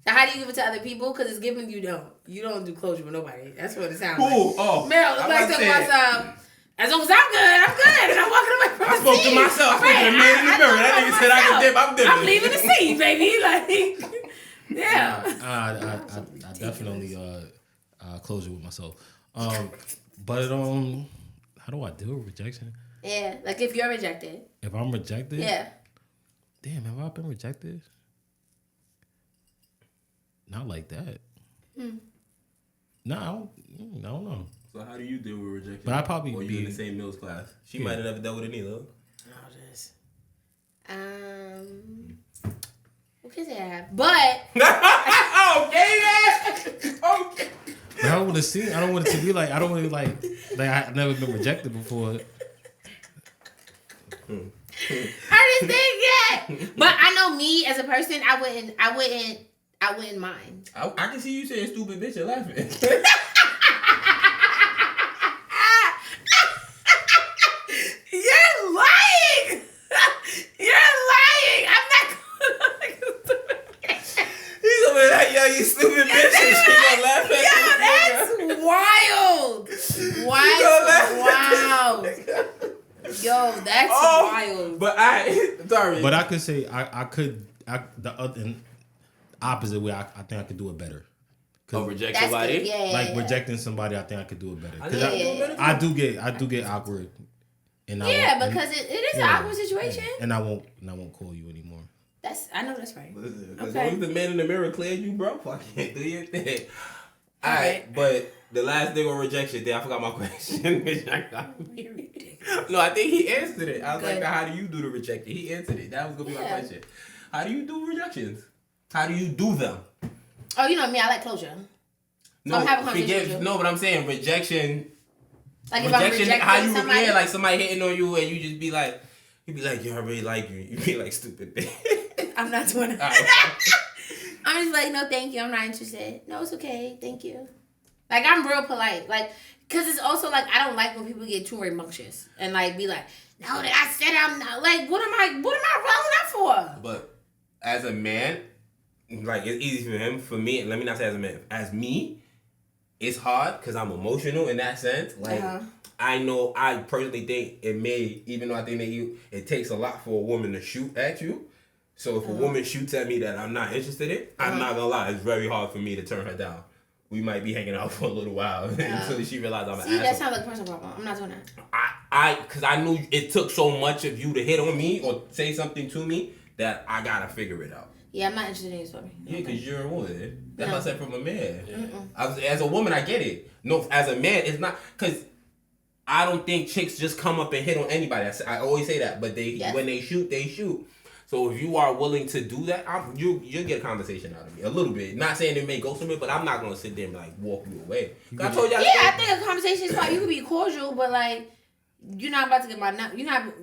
So how do you give it to other people? Because it's given you don't. You don't do closure with nobody. That's what it sounds like. Oh, Meryl, it's like to myself. As long as I'm good. And I'm walking away from the scene. I spoke to myself. I spoke to the man in the mirror. That nigga said I can dip. I'm dipping. I'm leaving the scene, baby. Like, yeah. I definitely closure with myself. But how do I deal with rejection? Yeah, like if you're rejected. If I'm rejected? Yeah. Damn, have I been rejected? Not like that. No, I don't know. So how do you deal with rejection? But I probably or you in the same meals class. She might have never dealt with it either. What can I say? But okay. But I don't want to see. I don't want it to be like. I don't want to like I've never been rejected before. I didn't think yet. But I know me as a person, I wouldn't mind. I can see you saying stupid bitch and laughing. You're lying. You're lying. I'm not going to He's over there, yo, you stupid bitch, and she gonna laugh at you. That's wild. Wild. Yo, that's wild. But sorry. But I could say the other opposite way. I think I could do it better. Reject somebody. Like rejecting somebody, I think I could do it better. I do get awkward. And because it is an awkward situation. And I won't call you anymore. I know that's right. Listen, as long as the man in the mirror cleared you, bro, fuck it, do your thing. Alright, but the last thing on rejection, I forgot my question. No, I think he answered it. I was like, how do you do the rejection? He answered it. That was gonna be my question. How do you do rejections? How do you do them? Oh, you know me, I like closure. So I'm having a conversation with you. No, but I'm saying rejection. Like if I'm rejecting how you somebody? Yeah, like somebody hitting on you and you just be like, you be like, yo, I really like you. You be like, stupid bitch. I'm not doing it. I'm just like, no, thank you. I'm not interested. No, it's okay. Thank you. Like, I'm real polite. Like, because it's also like, I don't like when people get too rambunctious and like be like, no, I said I'm not. Like, what am I rolling up for? But as a man, like, it's easy for him. For me, let me not say as a man. As me, it's hard because I'm emotional in that sense. Like, I personally think even though I think that it takes a lot for a woman to shoot at you. So if a woman shoots at me that I'm not interested in, I'm not gonna lie, it's very hard for me to turn her down. We might be hanging out for a little while until she realizes I'm an asshole. That sounds like a personal problem. I'm not doing that. Because I knew it took so much of you to hit on me or say something to me that I gotta figure it out. Yeah, I'm not interested in you, sorry. Yeah, because you're a woman. That's what I said from a man. As a woman, I get it. No, as a man, it's not, because I don't think chicks just come up and hit on anybody. I always say that, but when they shoot, they shoot. So if you are willing to do that, you'll get a conversation out of me a little bit. Not saying it may go somewhere, but I'm not gonna sit there and like walk you away. I told y'all. Yeah, I think a conversation is fine. You can be cordial, but like you're not about to get my number.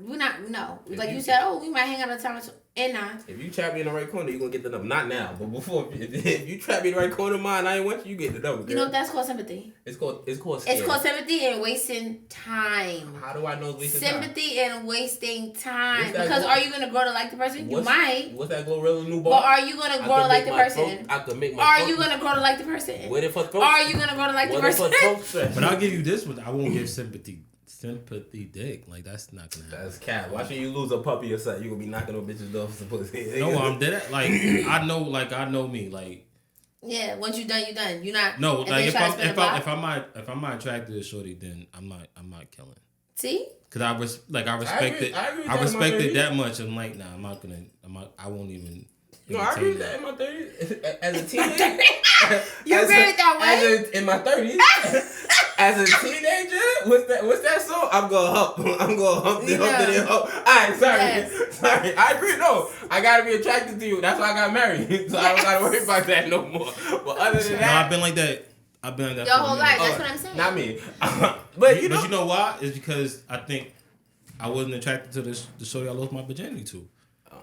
We're not. No, like you said. Oh, we might hang out at a time. And not. If you trap me in the right corner, you're gonna get the number. Not now, but before. If you trap me in the right corner of mine, I ain't want you get the number. Girl. You know that's called sympathy. It's called. It's called sympathy and wasting time. How do I know it's wasting time? Sympathy and wasting time. Because are you gonna grow to like the person? You might. What's that Glorilla new ball? But are you gonna grow to like the person? I could make my. Are you gonna grow to like the person? What if a throat? Are you gonna grow to like the person? But I'll give you this one. I won't give sympathy dick. Like, that's not gonna happen. That's cap. Watching you lose a puppy or something, you gonna be knocking on bitches' doors for pussy. No, I'm dead. Like, I know me. Like, yeah, once you're done. You're not. No, like if I'm not attracted to shorty, then I'm not killing. See? Cause I respect it. I respect it that much. I'm like, nah, I won't even. No, I agree with that in my 30s. As a teenager. You agree with that way? In my 30s. As a teenager, what's that song? I'm gonna hump the hump that it hump. Alright, sorry. I agree. No, I gotta be attracted to you. That's why I got married. So I don't gotta worry about that no more. But other than that, no, I've been like that. Your whole life. That's what I'm saying. Not me. But you know why? It's because I think I wasn't attracted to the shorty I lost my virginity to.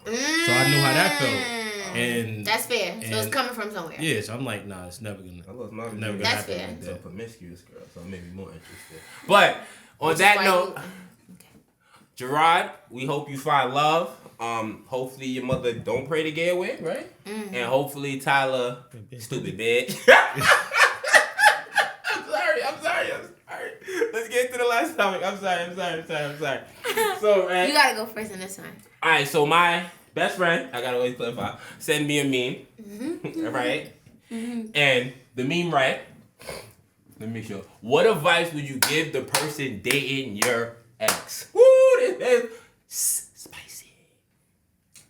So I knew how that felt. And that's fair. So it's coming from somewhere. Yeah, so I'm like, nah, it's never gonna. I lost my never gonna that's happen. fair. It's a promiscuous girl, so I'm maybe more interested. But on that note, Gerard, we hope you find love. Hopefully your mother don't pray to get away, right? Mm-hmm. And hopefully Tyler, stupid bitch. I'm sorry. Let's get to the last topic. I'm sorry. So, you gotta go first in this one. All right, so my best friend, I gotta always clarify, send me a meme, right? And the meme, right? Let me make sure. What advice would you give the person dating your ex? Woo, this is spicy.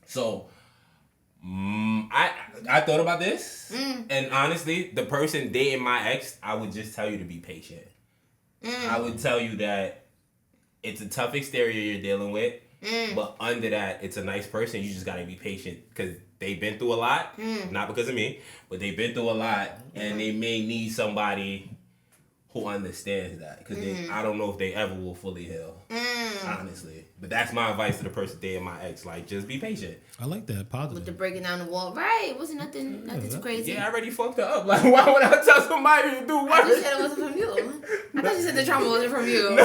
So, I thought about this, and honestly, the person dating my ex, I would just tell you to be patient. I would tell you that it's a tough exterior you're dealing with, but under that, it's a nice person. You just gotta be patient because they've been through a lot, not because of me, but they've been through a lot, and they may need somebody who understands that because I don't know if they ever will fully heal, honestly. But that's my advice to the person dating my ex. Like, just be patient. I like that. Positive. With the breaking down the wall. Right. It wasn't nothing too crazy. Yeah, I already fucked her up. Like, why would I tell somebody to do work? I just said it wasn't from you. I thought you said the trauma wasn't from you. No,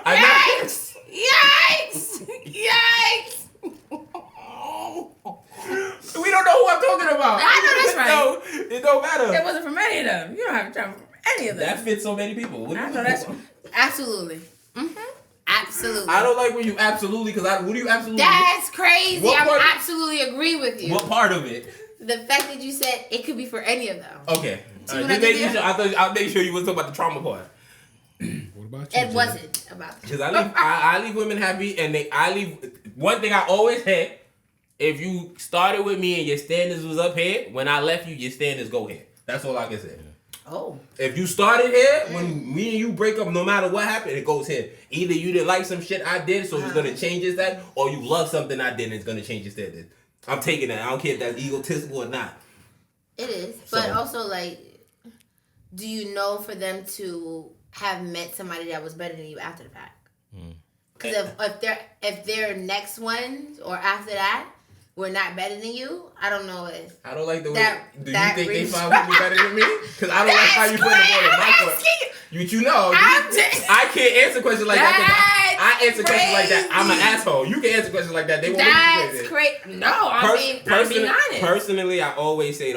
Yikes! Yikes! Yikes! We don't know who I'm talking about. I know that's right. No, it don't matter. It wasn't from any of them. You don't have trauma from any of them. That fits so many people. I know that's absolutely. Absolutely. I don't like when you absolutely, because what do you absolutely? That's crazy. I absolutely agree with you. What part of it? The fact that you said it could be for any of them. Okay. I'll make sure you was talking about the trauma part. What about you? It wasn't about that. Because I leave women happy, and I leave. One thing I always had: if you started with me and your standards was up here, when I left you, your standards go here. That's all I can say. Oh. If you started here, when me and you break up, no matter what happened, it goes here. Either you didn't like some shit I did, so it's gonna change his that, or you love something I did, and it's gonna change your standards. I'm taking that. I don't care if that's egotistical or not. It is, but also like, do you know for them to have met somebody that was better than you after the fact? Because if their next ones or after that were not better than you, I don't know if I don't like the way. Do you think reason. they found people better than me? Because I don't like how you put the ball in my court. You know, I can't answer questions like that. I answer questions like that. I'm an asshole. You can answer questions like that. They won't That's crazy. No, I'm being honest. Personally, I always say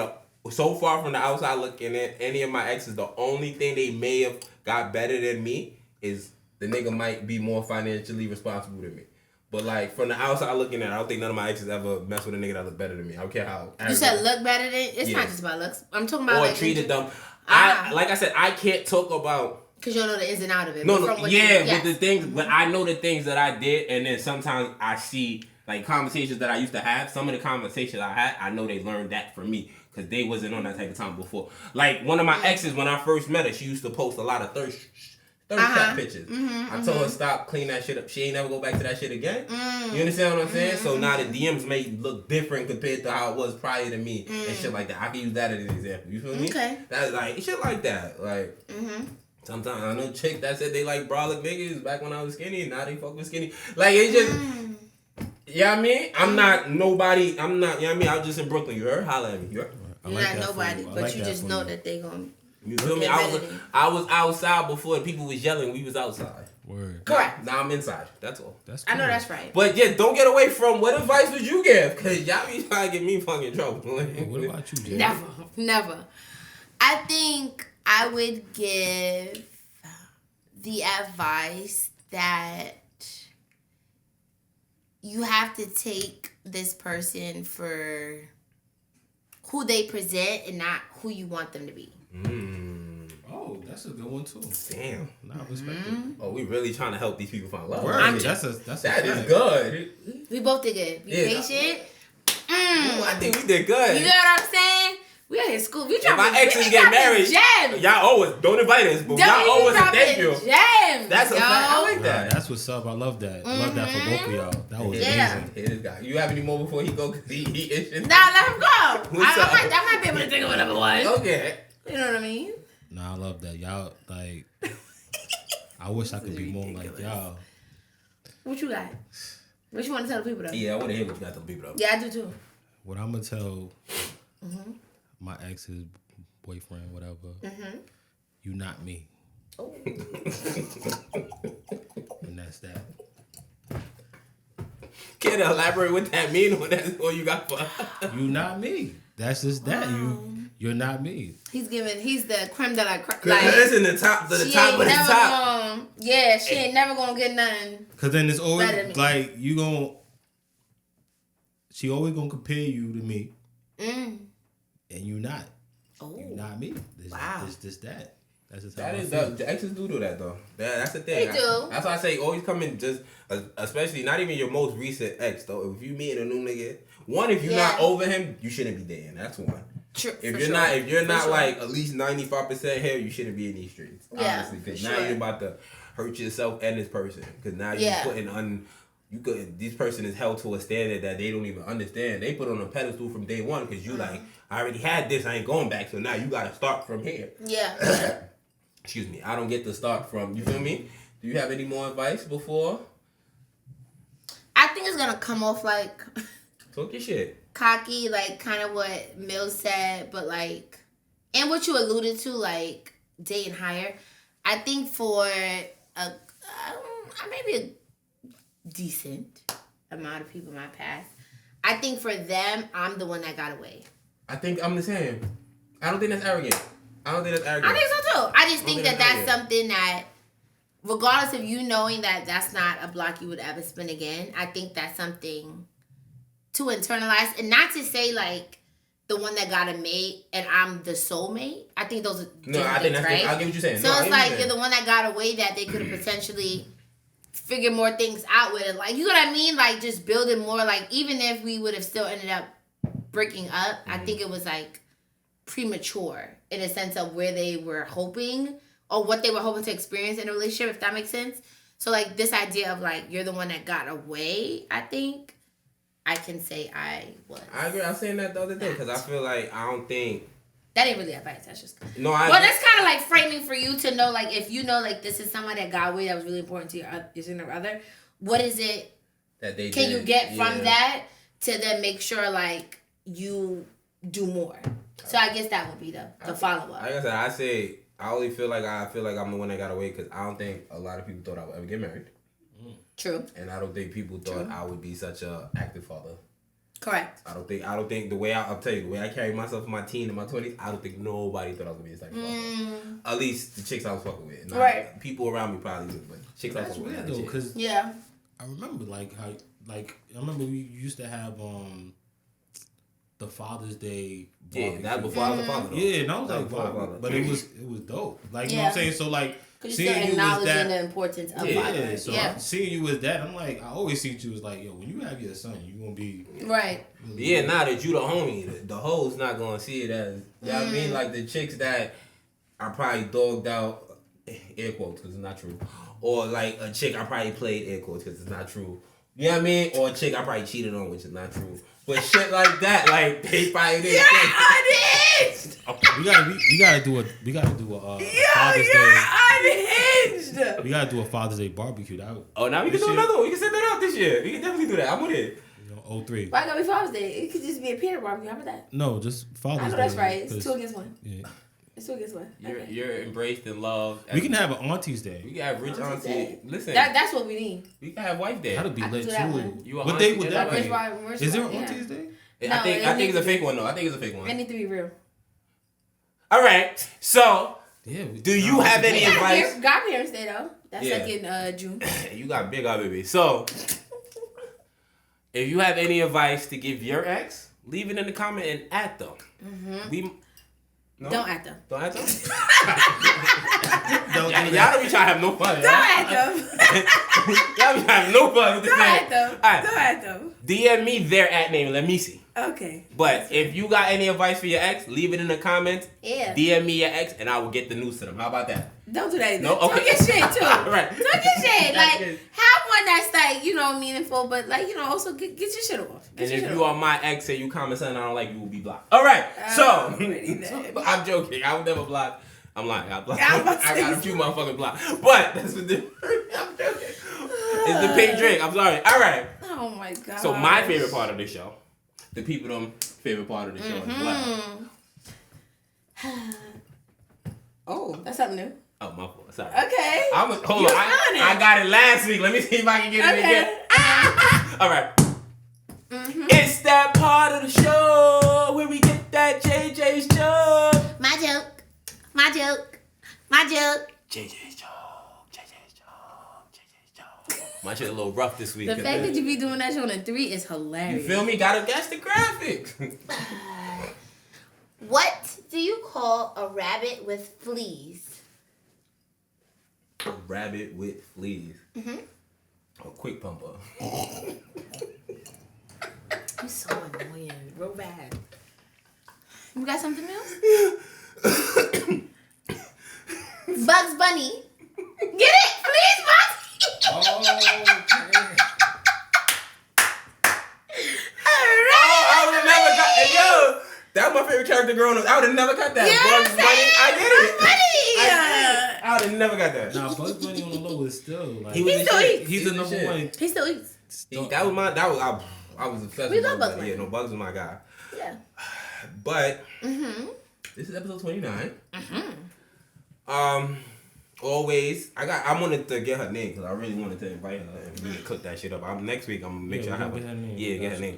so far from the outside looking at any of my exes, the only thing they may have got better than me is the nigga might be more financially responsible than me. But like from the outside looking at, I don't think none of my exes ever messed with a nigga that looked better than me. I don't care how. You said look better than. It's not just about looks. I'm talking about like treated them. Like I said, I can't talk about. Because you don't know the ins and out of it. But the things, but I know the things that I did, and then sometimes I see like conversations that I used to have. Some of the conversations I had, I know they learned that from me because they wasn't on that type of time before. Like one of my exes, when I first met her, she used to post a lot of thirst trap pictures. I told her stop, clean that shit up. She ain't never go back to that shit again. You understand what I'm saying? So now the DMs may look different compared to how it was prior to me and shit like that. I can use that as an example. You feel me? Okay. That's like shit like that. Like sometimes I know chicks that said they like brolic niggas back when I was skinny. Now they fuck with skinny. Like it's just. You know what I mean? I'm not nobody. I'm not. You know what I mean? I was just in Brooklyn. You heard? Holla at me. You heard? You're not nobody, but you just know that they gonna. You feel me? I was outside before people was yelling. We was outside. Word. Correct. Now I'm inside. That's all. That's cool. I know that's right. But yeah, don't get away from what advice would you give? Cause y'all be trying to get me fucking in trouble. What about you, Jade? Never. I think I would give the advice that you have to take this person for who they present and not who you want them to be. Oh, that's a good one too. Damn. Not respected. Oh, we really trying to help these people find love. That is good. We both did good. Be patient. Ooh, I think we did good. You know what I'm saying? We out here school. We trying my exes get married. Gems. Y'all always don't invite us, but y'all always a thank you. Gems. That's a fact. I like that. That's what's up. I love that. I love that for both of y'all. That was amazing. Hey, this guy. You have any more before he go? Cause he itching. Nah, let him go. I might be able to think of another one. Okay. You know what I mean? Nah, I love that. Y'all like. I wish I could be more like y'all. What you got? What you want to tell the people though? Yeah, I want to hear what you got to tell the people though. Yeah, I do too. What I'm gonna tell my ex's boyfriend, whatever. You not me. Oh. And that's that. Can you elaborate what that mean? What that's all you got for? You not me. That's just that. You're not me. He's the creme de la creme. Like, that's in the top of the top. She ain't never gonna get nothing. Cause then it's always like she always gonna compare you to me. And you not. Oh. You not me. This that. That's just the exes do that though. That's the thing. They do. That's why I say always come in just, especially not even your most recent ex though. If you meet a new nigga, if you're not over him, you shouldn't be dating. That's one. True. If you're not like at least 95% here, you shouldn't be in these streets. Yeah, honestly, because now you're about to hurt yourself and this person. Because now you're putting this person is held to a standard that they don't even understand. They put on a pedestal from day one because you like, I already had this, I ain't going back. So now you got to start from here. Yeah. Excuse me. I don't get to start from. You feel me? Do you have any more advice before? I think it's gonna come off like. Talk your shit. Cocky, like kind of what Mills said, but like, and what you alluded to, like dating higher. I think for maybe a decent amount of people in my past, I think for them, I'm the one that got away. I think I'm the same. I don't think that's arrogant. I think so too. I just think that's something that, regardless of you knowing that that's not a block you would ever spin again, I think that's something to internalize, and not to say like the one that got a mate and I'm the soulmate. I think those are I think that's right. I get what you're saying. So it's like you're the one that got away that they could have potentially figured more things out with it. Like, you know what I mean? Like, just building more. Like, even if we would have still ended up breaking up, I think it was like premature in a sense of where they were hoping or what they were hoping to experience in a relationship, if that makes sense. So like this idea of like you're the one that got away, I think I can say I was. I agree. I was saying that the other day because I feel like I don't think that ain't really advice. That's just no. Well, that's kind of like framing for you to know, like if you know, like this is someone that got away that was really important to your significant other. What is it that they can you get from that to then make sure like you do more? So I guess that would be the follow up. Like I said, I only feel like I'm the one that got away because I don't think a lot of people thought I would ever get married. True. And I don't think people thought I would be such a active father. Correct. I don't think the way I'll tell you, the way I carried myself in my teen and my 20s, I don't think nobody thought I was gonna be a active father. At least the chicks I was fucking with. Right. People around me probably would, but chicks I was fucking with. Though, cause yeah. I remember I remember we used to have the Father's Day. Yeah, that before I was a father. Though. Yeah, and I was like, wow, but it was dope. Like, you know what I'm saying? So like, seeing you as that, the importance of father. So seeing you as that, I'm like, I always see you as like, yo, when you have your son, you gonna be right. Yeah, now that you the homie, the hoes not gonna see it as, you know what I mean? Like the chicks that are probably dogged out, air quotes, because it's not true. Or like a chick I probably played, air quotes, because it's not true. You know what I mean? Or a chick I probably cheated on, which is not true. But shit like that, like they probably did. We gotta do a Father's Day. We gotta do a Father's Day barbecue. Now we can do another one. We can set that out this year. We can definitely do that. I'm with it. 03. Why gotta be Father's Day? It could just be a peanut barbecue. How about that? No, just Father's Day. I know that's right. It's 2 against 1. Yeah. It's 2 against 1. You're embraced and loved. We can have an Auntie's Day. We can have rich auntie. Listen, that's what we need. We can have wife day. That'll be lit too. What day would that be? Is there an Auntie's Day? I think it's a fake one though. I think it's a fake one. It needs to be real. All right. So, do you have any advice? Godparents Day though. That's like in June. You got big up, baby. So, if you have any advice to give your ex, leave it in the comment and at them. Don't at them. Don't at them? Y'all don't be trying to have no fun. Don't at them. Y'all be trying to have no fun with this Don't thing. at them. Right. Don't at them. DM me their at name and let me see. Okay. But if you got any advice for your ex, leave it in the comments. Yeah. DM me your ex and I will get the news to them. How about that? Don't do that. No? Okay. Talk your shit too. Right. Talk your shit. Like, have one that's like, meaningful, but like, also get your shit off. And if you are my ex and you comment something I don't like, you will be blocked. All right. So, I'm joking. I will never block. I'm lying. I got a few motherfucking blocks. But that's the difference. I'm joking. It's the pink drink. I'm sorry. All right. Oh my God. So my favorite part of the show, the people them favorite part of the show as well. Oh, that's something new. Oh, my fault. Sorry. Okay. Hold on. I got it last week. Let me see if I can get it again. All right. It's that part of the show where we get that JJ's joke. My joke. JJ's joke. My shit a little rough this week. The fact that you be doing that shit on a 3 is hilarious. You feel me? Gotta guess the graphics. What do you call a rabbit with fleas? rabbit with fleas. A quick pumper. You're so annoying. Real bad. You got something else? Bugs Bunny. Get it? Please, Bugs. Oh, okay. I would have never got that. Yo, that was my favorite character growing up. I would have never got that. Bugs Bunny. I get it. I would have never got that. Nah, Bugs Bunny on the low is still like He still eats. he's the number one. He still eats. I was obsessed with Bugs Bunny. Yeah, no, Bugs was my guy. Yeah. But this is episode 29. Always, I wanted to get her name because I really wanted to invite her and really cook that shit up. Next week I'm gonna make sure I have her. Get her name.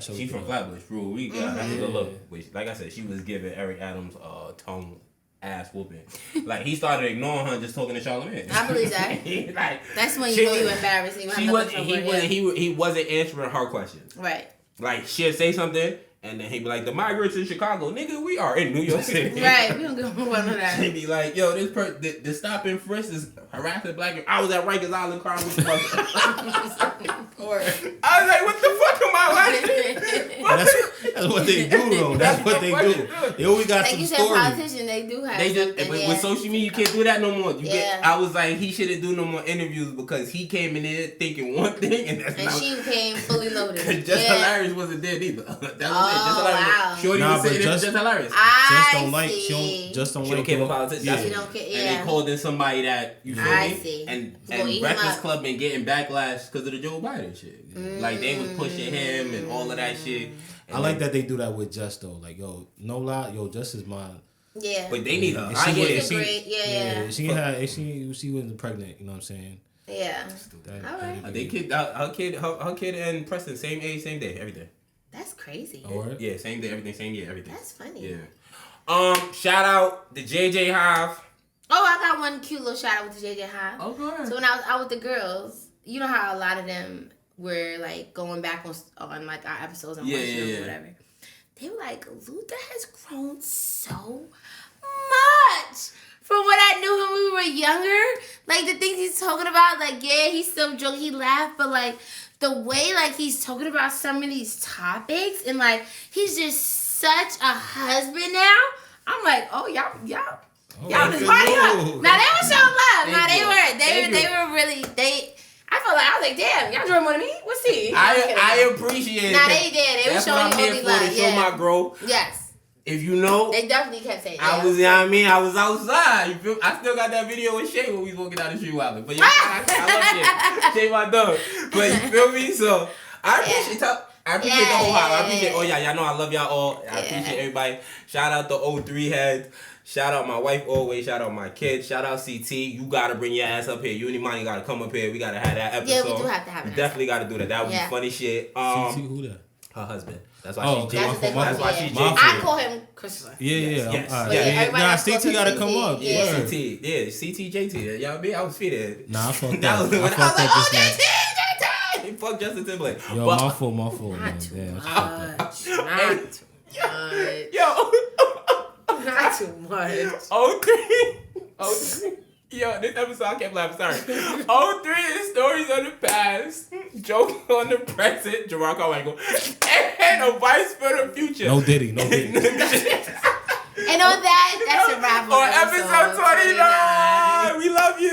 She's from Flatbush, bro. We got that's a good look. Which, like I said, she was giving Eric Adams tongue ass whooping. Like he started ignoring her, just talking to Charlamagne. I believe that. That's when you know you embarrassed. He wasn't answering her questions. Right. Like she'd say something. And then he'd be like, the migrants in Chicago, nigga, we are in New York City. Right, we don't give a fuck about that. He'd be like, yo, the stop and frisk is harassing black people. I was at Rikers Island crying with the mother. I was like, what the fuck am I That's what they do, though. That's what they do. They always got some stories. Politicians, they do have with social media, you can't do that no more. I was like, he shouldn't do no more interviews because he came in there thinking one thing and that's not. And she came fully loaded. Because Just Hilarious wasn't dead either. That was it. Just hilarious. Wow. Shorty was saying it's just hilarious. Just don't care about politics. She don't care. And they called in somebody that you feel me? See. And Breakfast Club been getting backlash because of the Joe Biden shit. Like they was pushing him and all of that shit. And I like that they do that with Just though. Like yo, no lie, yo, Just is mine. Yeah. But they need her. She wasn't pregnant. You know what I'm saying? Yeah. All right. Her kid and Preston same age, same day, everything. That's crazy. Oh, right? Yeah, same day, everything, same year, everything. That's funny. Yeah. Shout out the JJ Hive. Oh, I got one cute little shout out with the JJ Hive. Oh, go ahead. So when I was out with the girls, you know how a lot of them were like going back on like our episodes and watching them or whatever. They were like, Luther has grown so much from what I knew when we were younger. Like the things he's talking about, like yeah, he's still joking, he laughed, but like the way like he's talking about some of these topics and like he's just such a husband now. I'm like, oh y'all just party up. Now they were showing love. Now they were really I felt like I was like, damn, y'all enjoy more than me. What's he? I appreciate it. Nah, they did. They were showing you only love. To show my growth. Yes. If you know, they definitely kept saying. I was, you know what I mean? I was outside. You feel? I still got that video with Shay when we was walking down the street wilding. But yeah, I love Shay. Shay my dog. But you feel me? So I appreciate the whole house. I appreciate y'all know I love y'all all. I appreciate everybody. Shout out the 03 heads. Shout out my wife always. Shout out my kids. Shout out CT. You gotta bring your ass up here. You and Imani gotta come up here. We gotta have that episode. Yeah, we do have to have it. We definitely gotta do that. That would be funny shit. CT who that? Her husband. That's why she's that's why she's I call him Christopher. Yes. Nah, CT gotta come up. Yeah. CT. Yeah, CT, JT. Y'all be? I was feeded. Nah, I fucked that. I was when I was like, oh, JT. He fucked Justin Timberlake. Yo, my fault. Not too much. Yo. Not too much. 03. Yo, this episode I kept laughing. Sorry. 03 is stories of the past, jokes on the present, Jerron Carmichael, and advice for the future. No Diddy. And on that's a wrap. On episode 29. We love you.